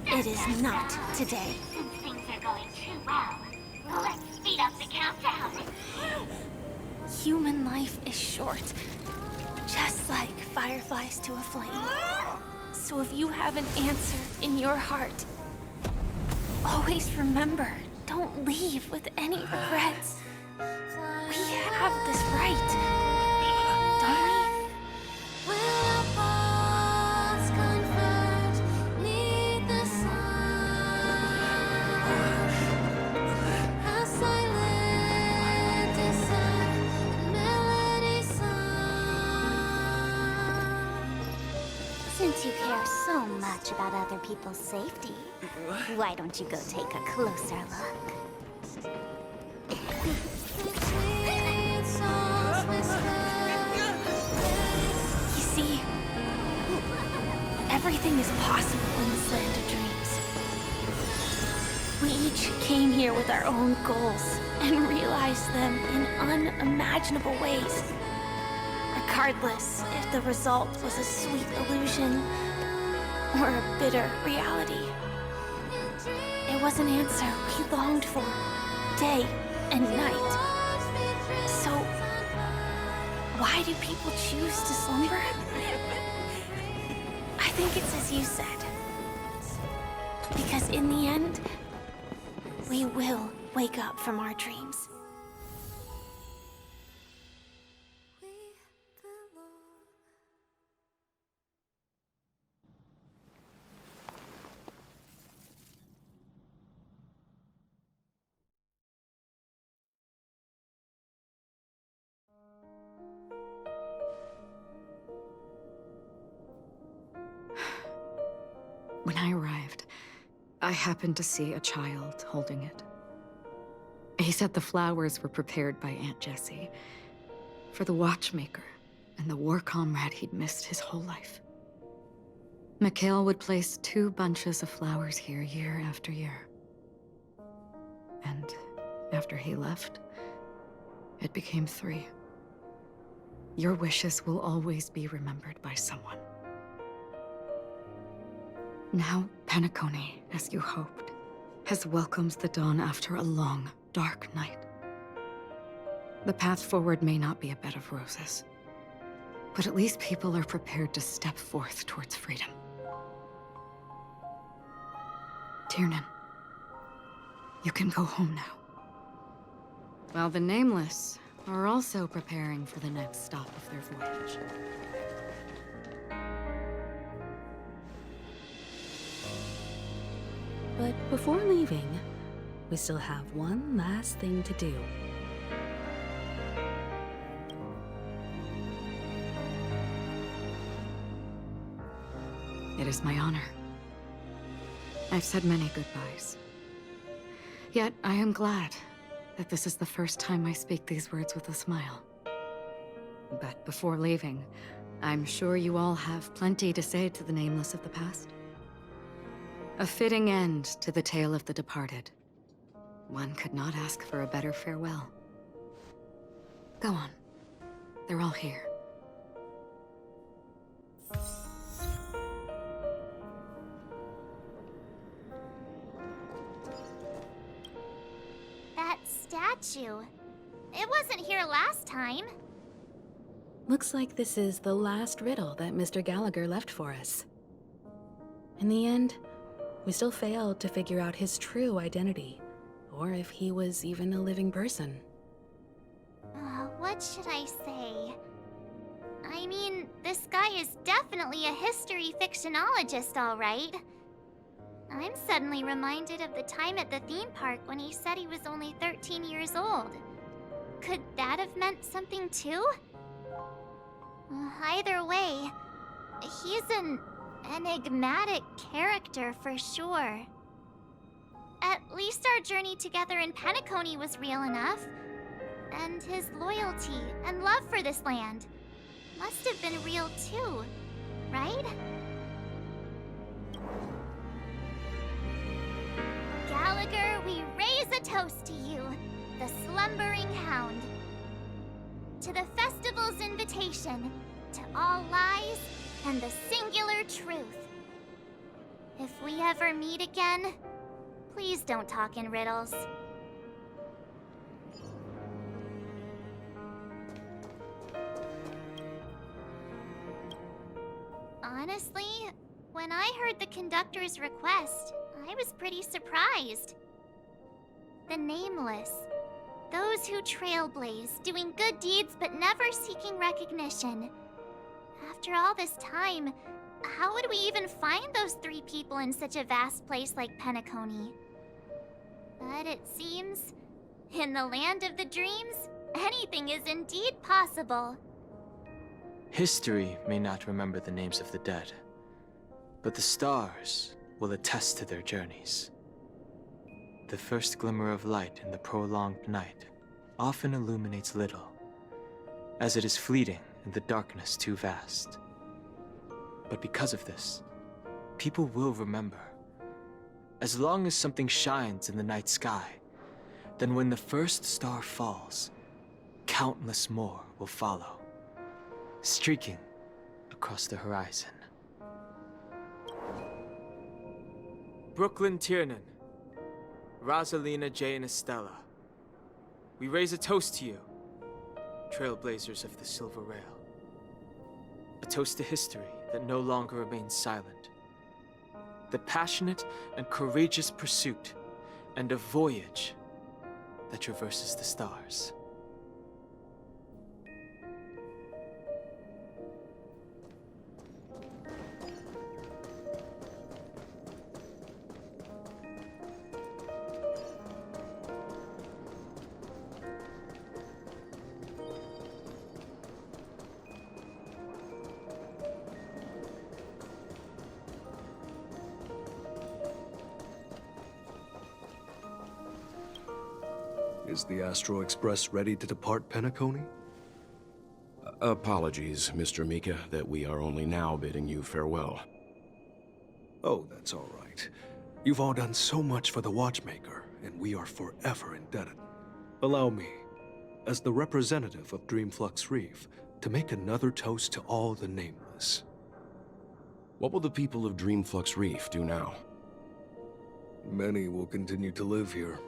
it is not today.
Since things are going too well, let's speed up the countdown.
Human life is short, just like fireflies to a flame. So if you have an answer in your heart, always remember, don't leave with any regrets. We have this right, don't we?
Since you care so much about other people's safety, why don't you go take a closer look?
You see, everything is possible in this land of dreams. We each came here with our own goals and realized them in unimaginable ways. Regardless if the result was a sweet illusion or a bitter reality. It was an answer we longed for, day and night. So, why do people choose to slumber? I think it's as you said. Because in the end, we will wake up from our dreams.
When I arrived,
I happened to see a child holding it. He said the flowers were prepared by Aunt Jessie for the watchmaker and the war comrade he'd missed his whole life. Mikhail would place 2 bunches of flowers here year after year. And after he left, it became 3. Your wishes will always be remembered by someone. Now, Penocony, as you hoped, has welcomed the dawn after a long, dark night. The path forward may not be a bed of roses, but at least people are prepared to step forth towards freedom. Tiernan, you can go home now. While the Nameless are also preparing for the next stop of their voyage.
But before leaving, we still have one last thing to do.
It is my honor. I've said many goodbyes. Yet I am glad that this is the first time I speak these words with a smile. But before leaving, I'm sure you all have plenty to say to the Nameless of the past. A fitting end to the tale of the departed. One could not ask for a better farewell. Go on. They're all here.
That statue. It wasn't here last time.
Looks like this is the last riddle that Mr. Gallagher left for us. In the end, we still failed to figure out his true identity, or if he was even a living person.
What should I say? I mean, this guy is definitely a history fictionologist, all right. I'm suddenly reminded of the time at the theme park when he said he was only 13 years old. Could that have meant something too? Either way, he's an enigmatic character for sure. At least our journey together in Penocony was real enough. And his loyalty and love for this land must have been real too, right? Gallagher, we raise a toast to you, the slumbering hound. To the festival's invitation, to all lies and the singular truth. If we ever meet again, please don't talk in riddles. Honestly, when I heard the conductor's request, I was pretty surprised. The Nameless. Those who trailblaze, doing good deeds but never seeking recognition. After all this time, how would we even find those 3 people in such a vast place like Penocony? But it seems, in the land of the dreams, anything is indeed possible.
History may not remember the names of the dead, but the stars will attest to their journeys. The first glimmer of light in the prolonged night often illuminates little, as it is fleeting in the darkness too vast. But because of this, people will remember. As long as something shines in the night sky, then when the first star falls, countless more will follow, streaking across the horizon. Brooklyn Tiernan, Rosalina J. and Estella, we raise a toast to you, trailblazers of the Silver Rail. A toast to history that no longer remains silent. The passionate and courageous pursuit, and a voyage that traverses the stars.
Is the Astro Express ready to depart Penocony?
Apologies, Mr. Mika, that we are only now bidding you farewell.
Oh, that's all right. You've all done so much for the Watchmaker, and we are forever indebted. Allow me, as the representative of Dreamflux Reef, to make another toast to all the nameless.
What will the people of Dreamflux Reef do now?
Many will continue to live here.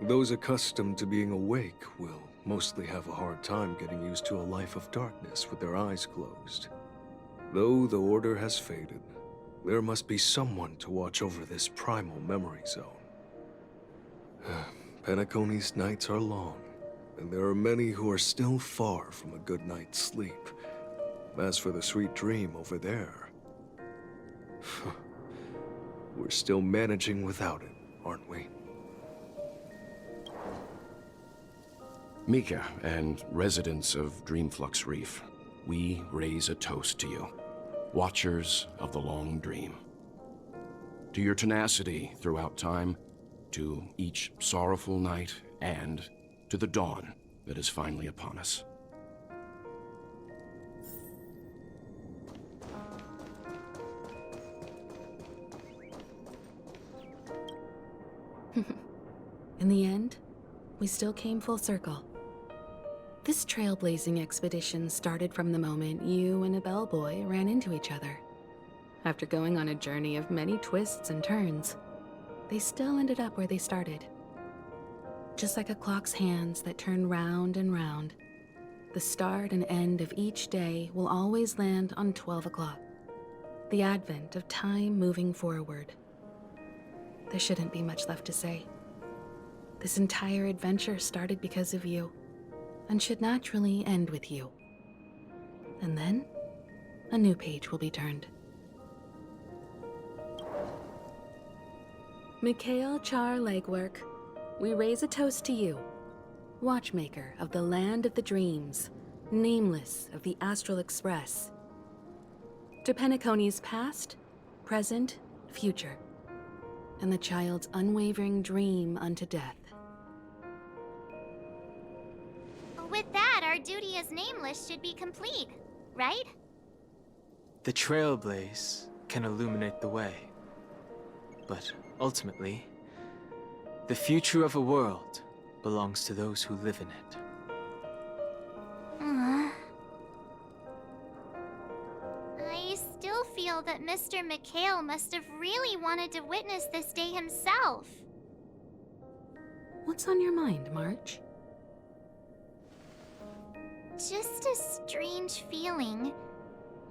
Those accustomed to being awake will mostly have a hard time getting used to a life of darkness with their eyes closed. Though the order has faded, there must be someone to watch over this primal memory zone. Penocony's nights are long, and there are many who are still far from a good night's sleep. As for the sweet dream over there, we're still managing without it, aren't we?
Mika and residents of Dreamflux Reef, we raise a toast to you, watchers of the long dream. To your tenacity throughout time, to each sorrowful night, and to the dawn that is finally upon us.
In the end, we still came full circle. This trailblazing expedition started from the moment you and a bellboy ran into each other. After going on a journey of many twists and turns, they still ended up where they started. Just like a clock's hands that turn round and round, the start and end of each day will always land on 12 o'clock, the advent of time moving forward. There shouldn't be much left to say. This entire adventure started because of you, and should naturally end with you. And then, a new page will be turned. Mikhail Char Legwork, we raise a toast to you, Watchmaker of the Land of the Dreams, Nameless of the Astral Express. To Penocony's past, present, future, and the child's unwavering dream unto death.
With that, our duty as Nameless should be complete, right?
The trailblaze can illuminate the way. But ultimately, the future of a world belongs to those who live in it.
I still feel that Mr. Mikhail must have really wanted to witness this day himself.
What's on your mind, March?
Just a strange feeling.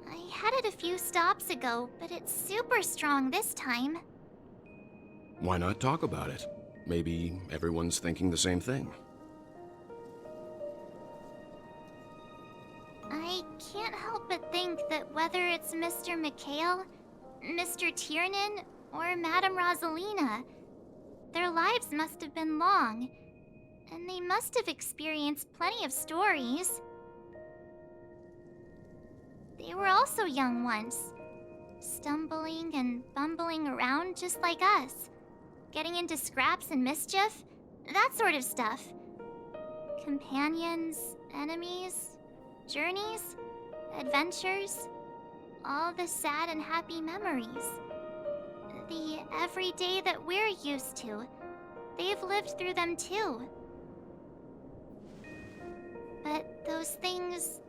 I had it a few stops ago, but it's super strong this time.
Why not talk about it? Maybe everyone's thinking the same thing.
I can't help but think that whether it's Mr. Mikhail, Mr. Tiernan, or Madame Rosalina, their lives must have been long, and they must have experienced plenty of stories. They were also young once, stumbling and bumbling around just like us, getting into scraps and mischief, that sort of stuff. Companions, enemies, journeys, adventures, all the sad and happy memories. The everyday that we're used to, they've lived through them too. But those things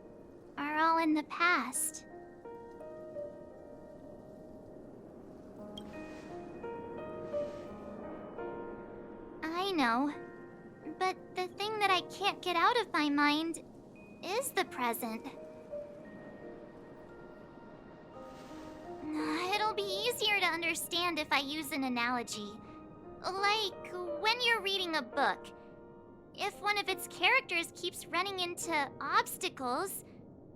are all in the past. I know, but the thing that I can't get out of my mind is the present. It'll be easier to understand if I use an analogy. Like when you're reading a book. If one of its characters keeps running into obstacles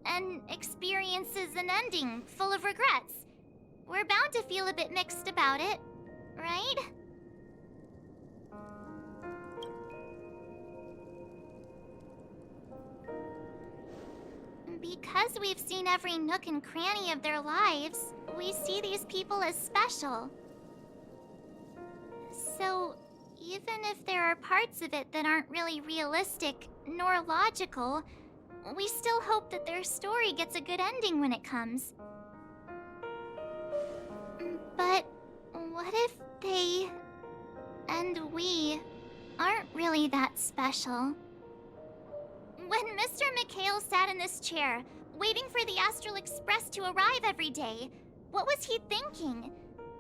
and experiences an ending full of regrets, we're bound to feel a bit mixed about it, right? Because we've seen every nook and cranny of their lives, we see these people as special. So, even if there are parts of it that aren't really realistic nor logical, we still hope that their story gets a good ending when it comes. But what if they and we aren't really that special? When Mr. McHale sat in this chair, waiting for the Astral Express to arrive every day, what was he thinking?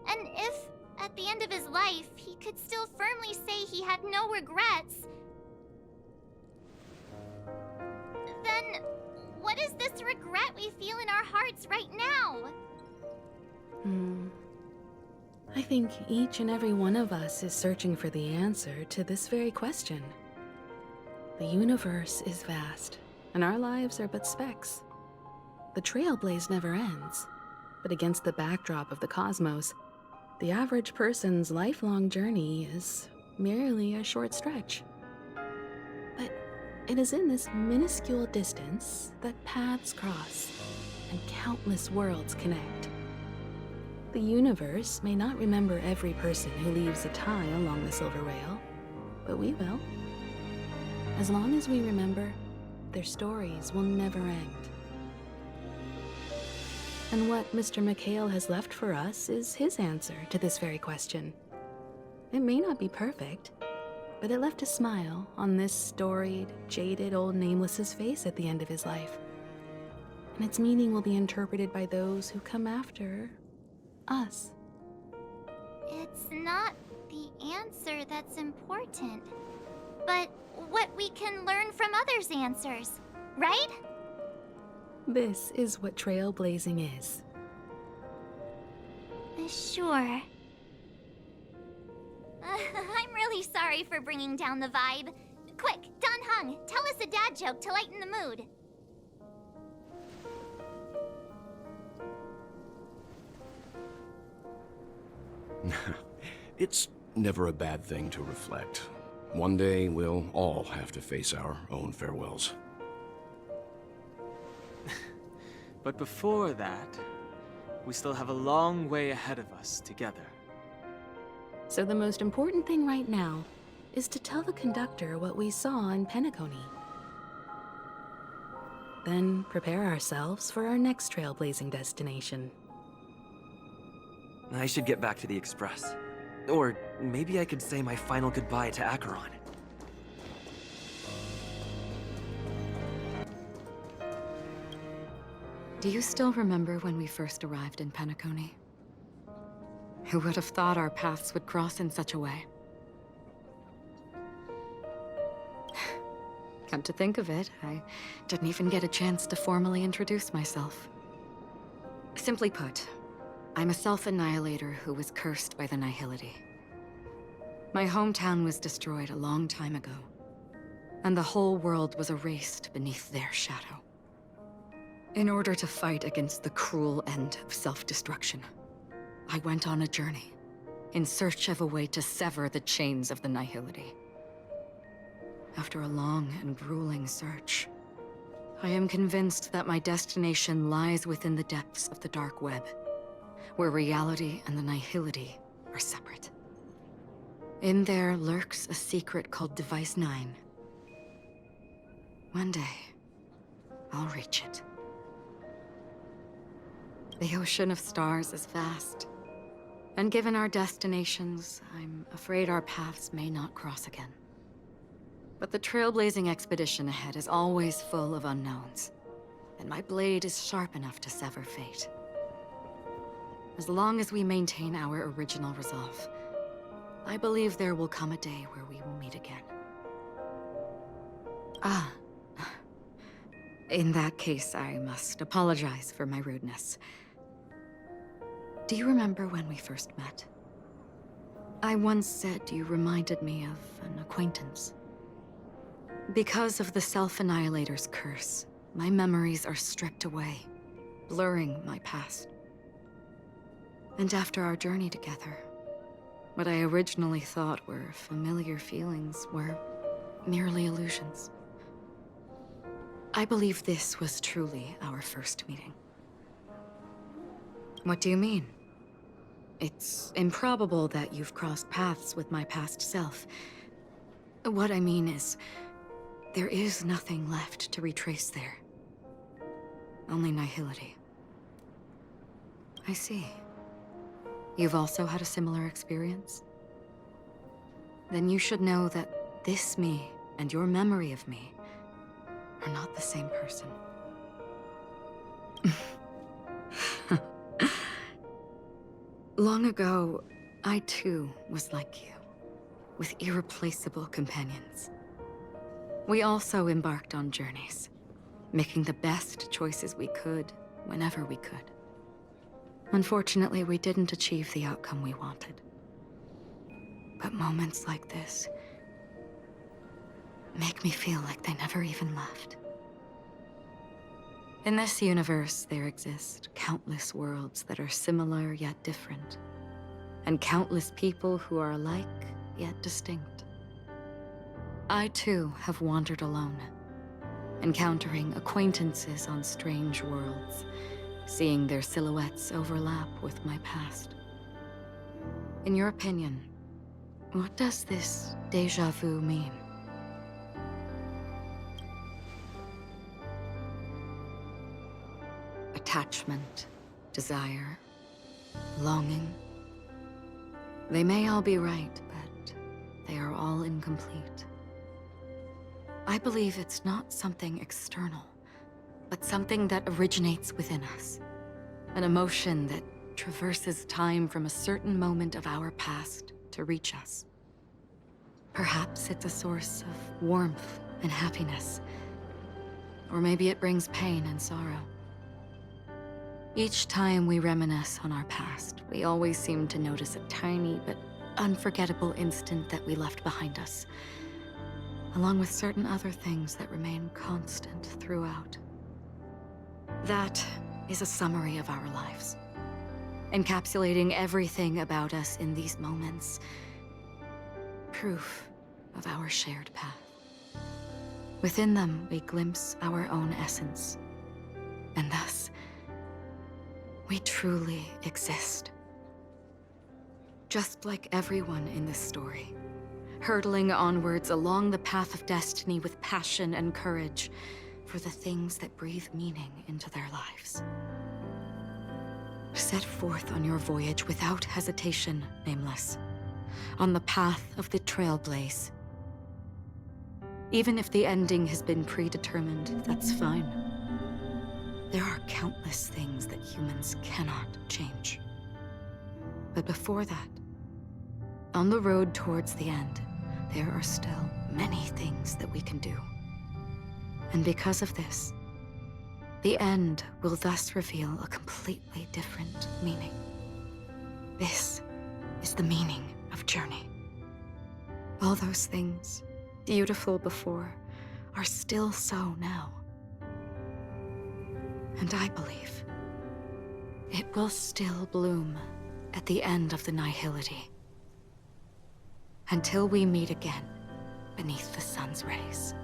And if, at the end of his life, he could still firmly say he had no regrets, then what is this regret we feel in our hearts right now?
I think each and every one of us is searching for the answer to this very question. The universe is vast, and our lives are but specks. The trailblaze never ends, but against the backdrop of the cosmos, the average person's lifelong journey is merely a short stretch. But it is in this minuscule distance that paths cross and countless worlds connect. The universe may not remember every person who leaves a tie along the silver rail, but we will. As long as we remember, their stories will never end. And what Mr. McHale has left for us is his answer to this very question. It may not be perfect, but it left a smile on this storied, jaded old Nameless's face at the end of his life. And its meaning will be interpreted by those who come after us.
It's not the answer that's important, but what we can learn from others' answers, right?
This is what trailblazing is.
Sure. I'm really sorry for bringing down the vibe. Quick, Don Hung, tell us a dad joke to lighten the mood.
It's never a bad thing to reflect. One day, we'll all have to face our own farewells.
But before that, we still have a long way ahead of us together.
So the most important thing right now is to tell the conductor what we saw in Penocony. Then prepare ourselves for our next trailblazing destination.
I should get back to the Express. Or maybe I could say my final goodbye to Acheron.
Do you still remember when we first arrived in Penocony? Who would have thought our paths would cross in such a way? Come to think of it, I didn't even get a chance to formally introduce myself. Simply put, I'm a self-annihilator who was cursed by the Nihility. My hometown was destroyed a long time ago, and the whole world was erased beneath their shadow. In order to fight against the cruel end of self-destruction, I went on a journey, in search of a way to sever the chains of the Nihility. After a long and grueling search, I am convinced that my destination lies within the depths of the dark web, where reality and the Nihility are separate. In there lurks a secret called Device 9. One day, I'll reach it. The ocean of stars is vast, and given our destinations, I'm afraid our paths may not cross again. But the trailblazing expedition ahead is always full of unknowns, and my blade is sharp enough to sever fate. As long as we maintain our original resolve, I believe there will come a day where we will meet again. Ah. In that case, I must apologize for my rudeness. Do you remember when we first met? I once said you reminded me of an acquaintance. Because of the Self-Annihilator's curse, my memories are stripped away, blurring my past. And after our journey together, what I originally thought were familiar feelings were merely illusions. I believe this was truly our first meeting. What do you mean? It's improbable that you've crossed paths with my past self. What I mean is, there is nothing left to retrace there. Only nihility. I see. You've also had a similar experience? Then you should know that this me and your memory of me are not the same person. Long ago, I too was like you, with irreplaceable companions. We also embarked on journeys, making the best choices we could, whenever we could. Unfortunately, we didn't achieve the outcome we wanted. But moments like this make me feel like they never even left. In this universe, there exist countless worlds that are similar yet different, and countless people who are alike yet distinct. I too have wandered alone, encountering acquaintances on strange worlds, seeing their silhouettes overlap with my past. In your opinion, what does this déjà vu mean? Attachment, desire, longing. They may all be right, but they are all incomplete. I believe it's not something external, but something that originates within us. An emotion that traverses time from a certain moment of our past to reach us. Perhaps it's a source of warmth and happiness, or maybe it brings pain and sorrow. Each time we reminisce on our past, we always seem to notice a tiny but unforgettable instant that we left behind us, along with certain other things that remain constant throughout. That is a summary of our lives, encapsulating everything about us in these moments. Proof of our shared path. Within them, we glimpse our own essence, and thus, we truly exist. Just like everyone in this story, hurtling onwards along the path of destiny with passion and courage for the things that breathe meaning into their lives. Set forth on your voyage without hesitation, Nameless, on the path of the Trailblaze. Even if the ending has been predetermined, that's fine. There are countless things that humans cannot change. But before that, on the road towards the end, there are still many things that we can do. And because of this, the end will thus reveal a completely different meaning. This is the meaning of journey. All those things, beautiful before, are still so now. And I believe it will still bloom at the end of the nihility. Until we meet again beneath the sun's rays.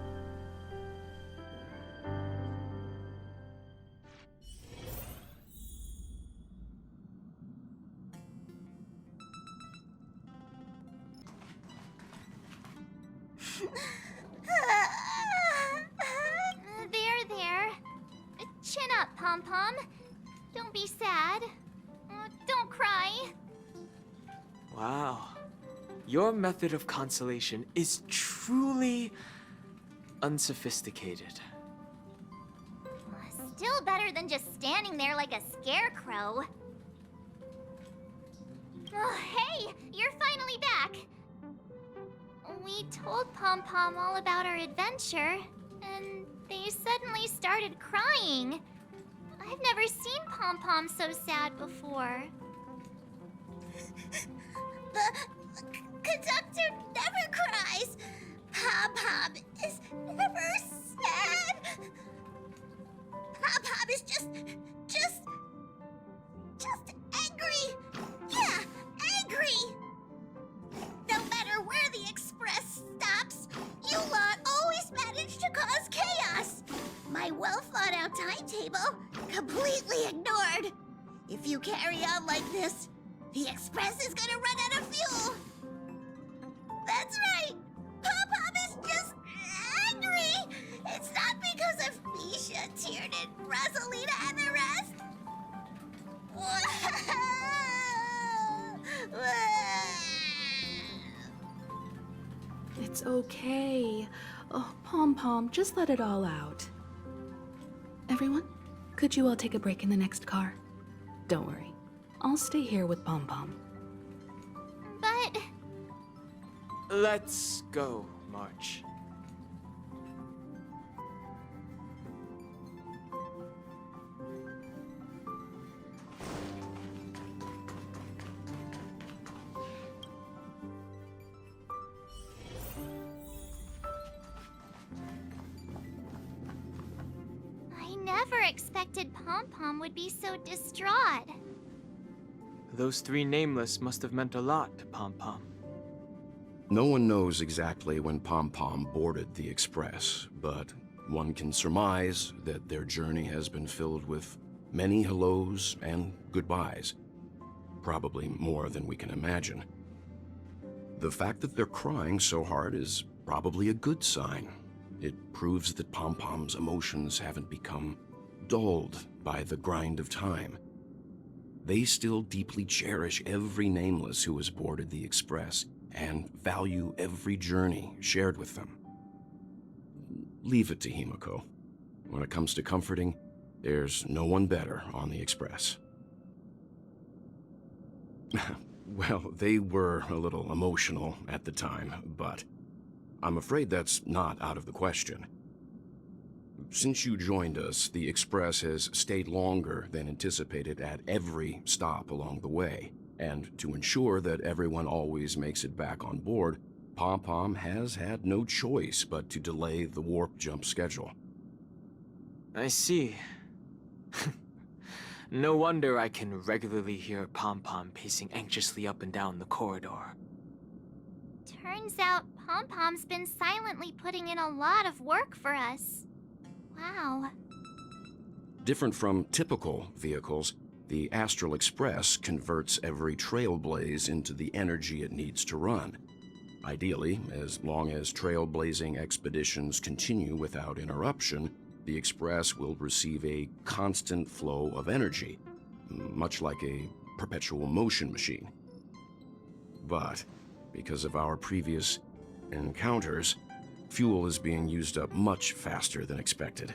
There. Chin up, Pom-Pom. Don't be sad. Don't cry.
Wow. Your method of consolation is truly unsophisticated.
Still better than just standing there like a scarecrow. Oh, hey, you're finally back. We told Pom-Pom all about our adventure, and they suddenly started crying. I've never seen Pom-Pom so sad before.
The conductor never cries. Pom-Pom is never sad. Pom-Pom is just angry. Yeah, angry. No matter where the express stops, you lot always manage to cause chaos. My well-thought-out timetable completely ignored. If you carry on like this, The Express is gonna run out of fuel! That's right! Pop-Pop is just angry! It's not because of Misha, Tiernan, Rosalina, and the rest!
It's okay. Oh, Pom-Pom, just let it all out. Everyone, could you all take a break in the next car? Don't worry. I'll stay here with Pom-Pom.
But...
Let's go, March.
I never expected Pom-Pom would be so distraught.
Those three nameless must have meant a lot to Pom-Pom.
No one knows exactly when Pom-Pom boarded the Express, but one can surmise that their journey has been filled with many hellos and goodbyes. Probably more than we can imagine. The fact that they're crying so hard is probably a good sign. It proves that Pom-Pom's emotions haven't become dulled by the grind of time. They still deeply cherish every nameless who has boarded the Express and value every journey shared with them. Leave it to Himiko. When it comes to comforting, there's no one better on the Express. Well, they were a little emotional at the time, but I'm afraid that's not out of the question. Since you joined us, the Express has stayed longer than anticipated at every stop along the way. And to ensure that everyone always makes it back on board, Pom-Pom has had no choice but to delay the warp jump schedule.
I see. No wonder I can regularly hear Pom-Pom pacing anxiously up and down the corridor.
Turns out Pom-Pom's been silently putting in a lot of work for us. Wow.
Different from typical vehicles, the Astral Express converts every trailblaze into the energy it needs to run. Ideally, as long as trailblazing expeditions continue without interruption, the Express will receive a constant flow of energy, much like a perpetual motion machine. But because of our previous encounters, fuel is being used up much faster than expected.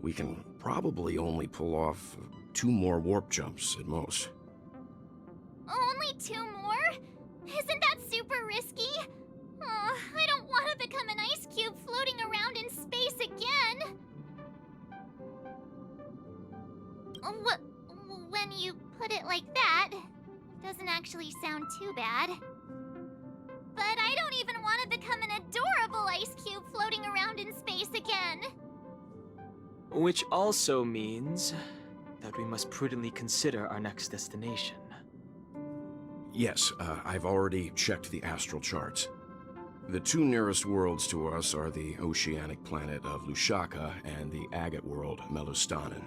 We can probably only pull off 2 more warp jumps at most.
Only 2 more? Isn't that super risky? I don't want to become an ice cube floating around in space again. When you put it like that, doesn't actually sound too bad. But I don't even want to become an adorable ice cube floating around in space again.
Which also means that we must prudently consider our next destination.
Yes, I've already checked the astral charts. The 2 nearest worlds to us are the oceanic planet of Lushaka and the agate world, Melustanen.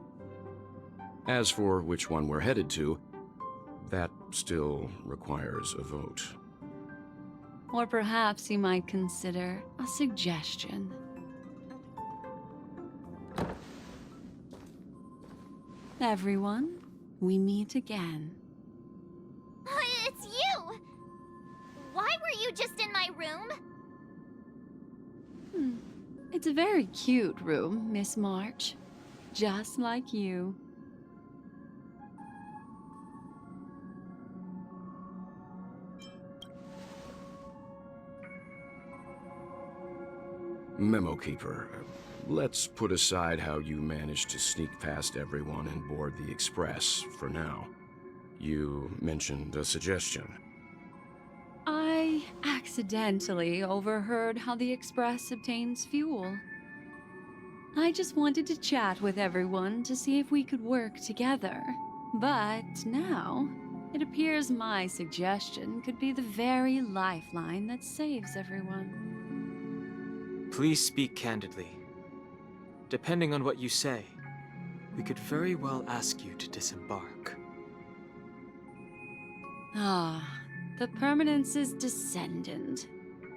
As for which one we're headed to, that still requires a vote.
Or perhaps you might consider a suggestion. Everyone, we meet again.
It's you! Why were you just in my room?
It's a very cute room, Miss March. Just like you.
Memo Keeper, let's put aside how you managed to sneak past everyone and board the Express for now. You mentioned a suggestion.
I accidentally overheard how the Express obtains fuel. I just wanted to chat with everyone to see if we could work together. But now, it appears my suggestion could be the very lifeline that saves everyone.
Please speak candidly. Depending on what you say, we could very well ask you to disembark.
Ah, the Permanence's descendant.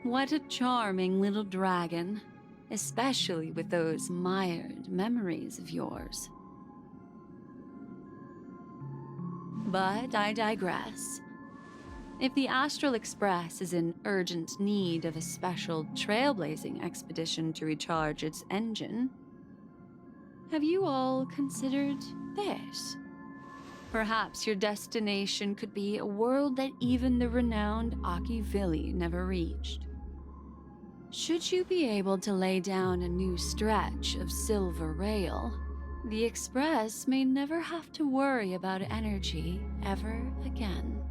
What a charming little dragon, especially with those mired memories of yours. But I digress. If the Astral Express is in urgent need of a special trailblazing expedition to recharge its engine, have you all considered this? Perhaps your destination could be a world that even the renowned Akivili never reached. Should you be able to lay down a new stretch of silver rail, the Express may never have to worry about energy ever again.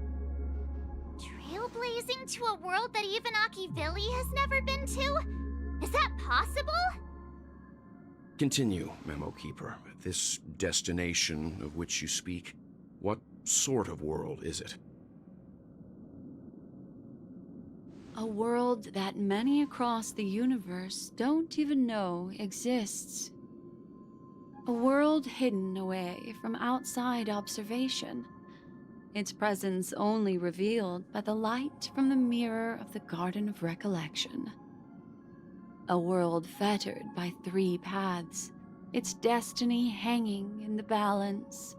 Trailblazing to a world that even Akivili has never been to? Is that possible?
Continue, Memo Keeper. This destination of which you speak, what sort of world is it?
A world that many across the universe don't even know exists. A world hidden away from outside observation. Its presence only revealed by the light from the mirror of the Garden of Recollection. A world fettered by 3 paths, its destiny hanging in the balance.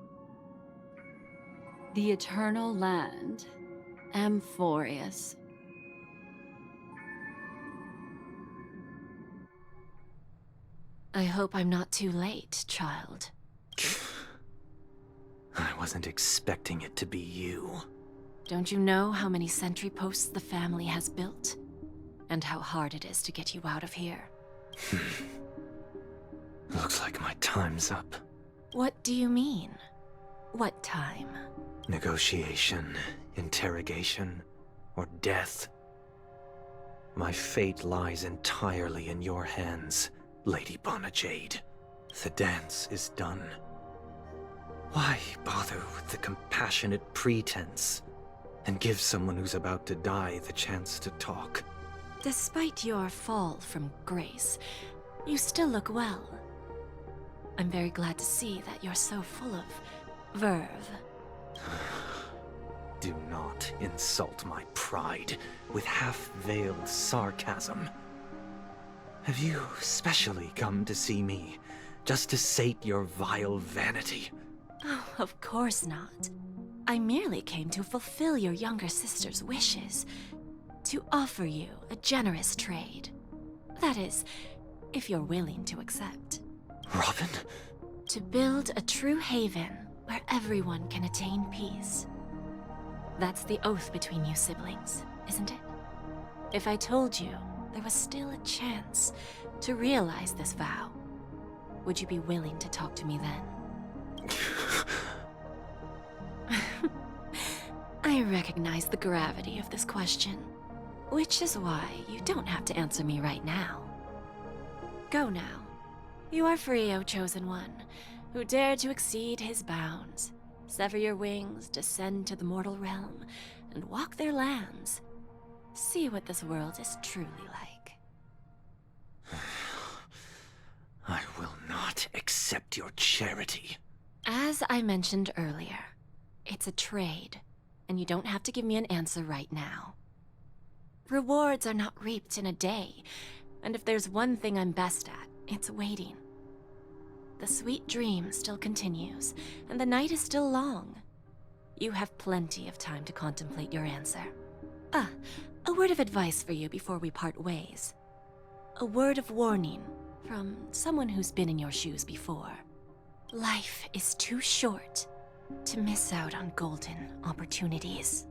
The Eternal Land, Amphorius.
I hope I'm not too late, child.
I wasn't expecting it to be you.
Don't you know how many sentry posts the family has built? And how hard it is to get you out of here?
Looks like my time's up.
What do you mean? What time?
Negotiation, interrogation, or death. My fate lies entirely in your hands, Lady Bonajade. The dance is done. Why bother with the compassionate pretense and give someone who's about to die the chance to talk?
Despite your fall from grace, you still look well. I'm very glad to see that you're so full of verve.
Do not insult my pride with half-veiled sarcasm. Have you specially come to see me just to sate your vile vanity?
Oh, of course not. I merely came to fulfill your younger sister's wishes. To offer you a generous trade. That is, if you're willing to accept.
Robin?
To build a true haven where everyone can attain peace. That's the oath between you siblings, isn't it? If I told you there was still a chance to realize this vow, would you be willing to talk to me then? I recognize the gravity of this question, which is why you don't have to answer me right now. Go now. You are free, O Chosen One, who dare to exceed his bounds. Sever your wings, descend to the mortal realm, and walk their lands. See what this world is truly like.
I will not accept your charity.
As I mentioned earlier, it's a trade, and you don't have to give me an answer right now. Rewards are not reaped in a day, and if there's one thing I'm best at, it's waiting. The sweet dream still continues, and the night is still long. You have plenty of time to contemplate your answer. A word of advice for you before we part ways. A word of warning from someone who's been in your shoes before. Life is too short to miss out on golden opportunities.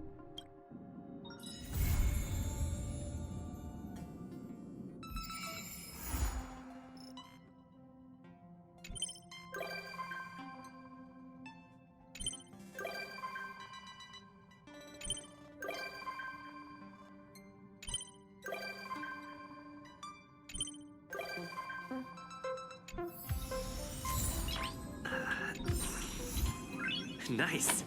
Nice.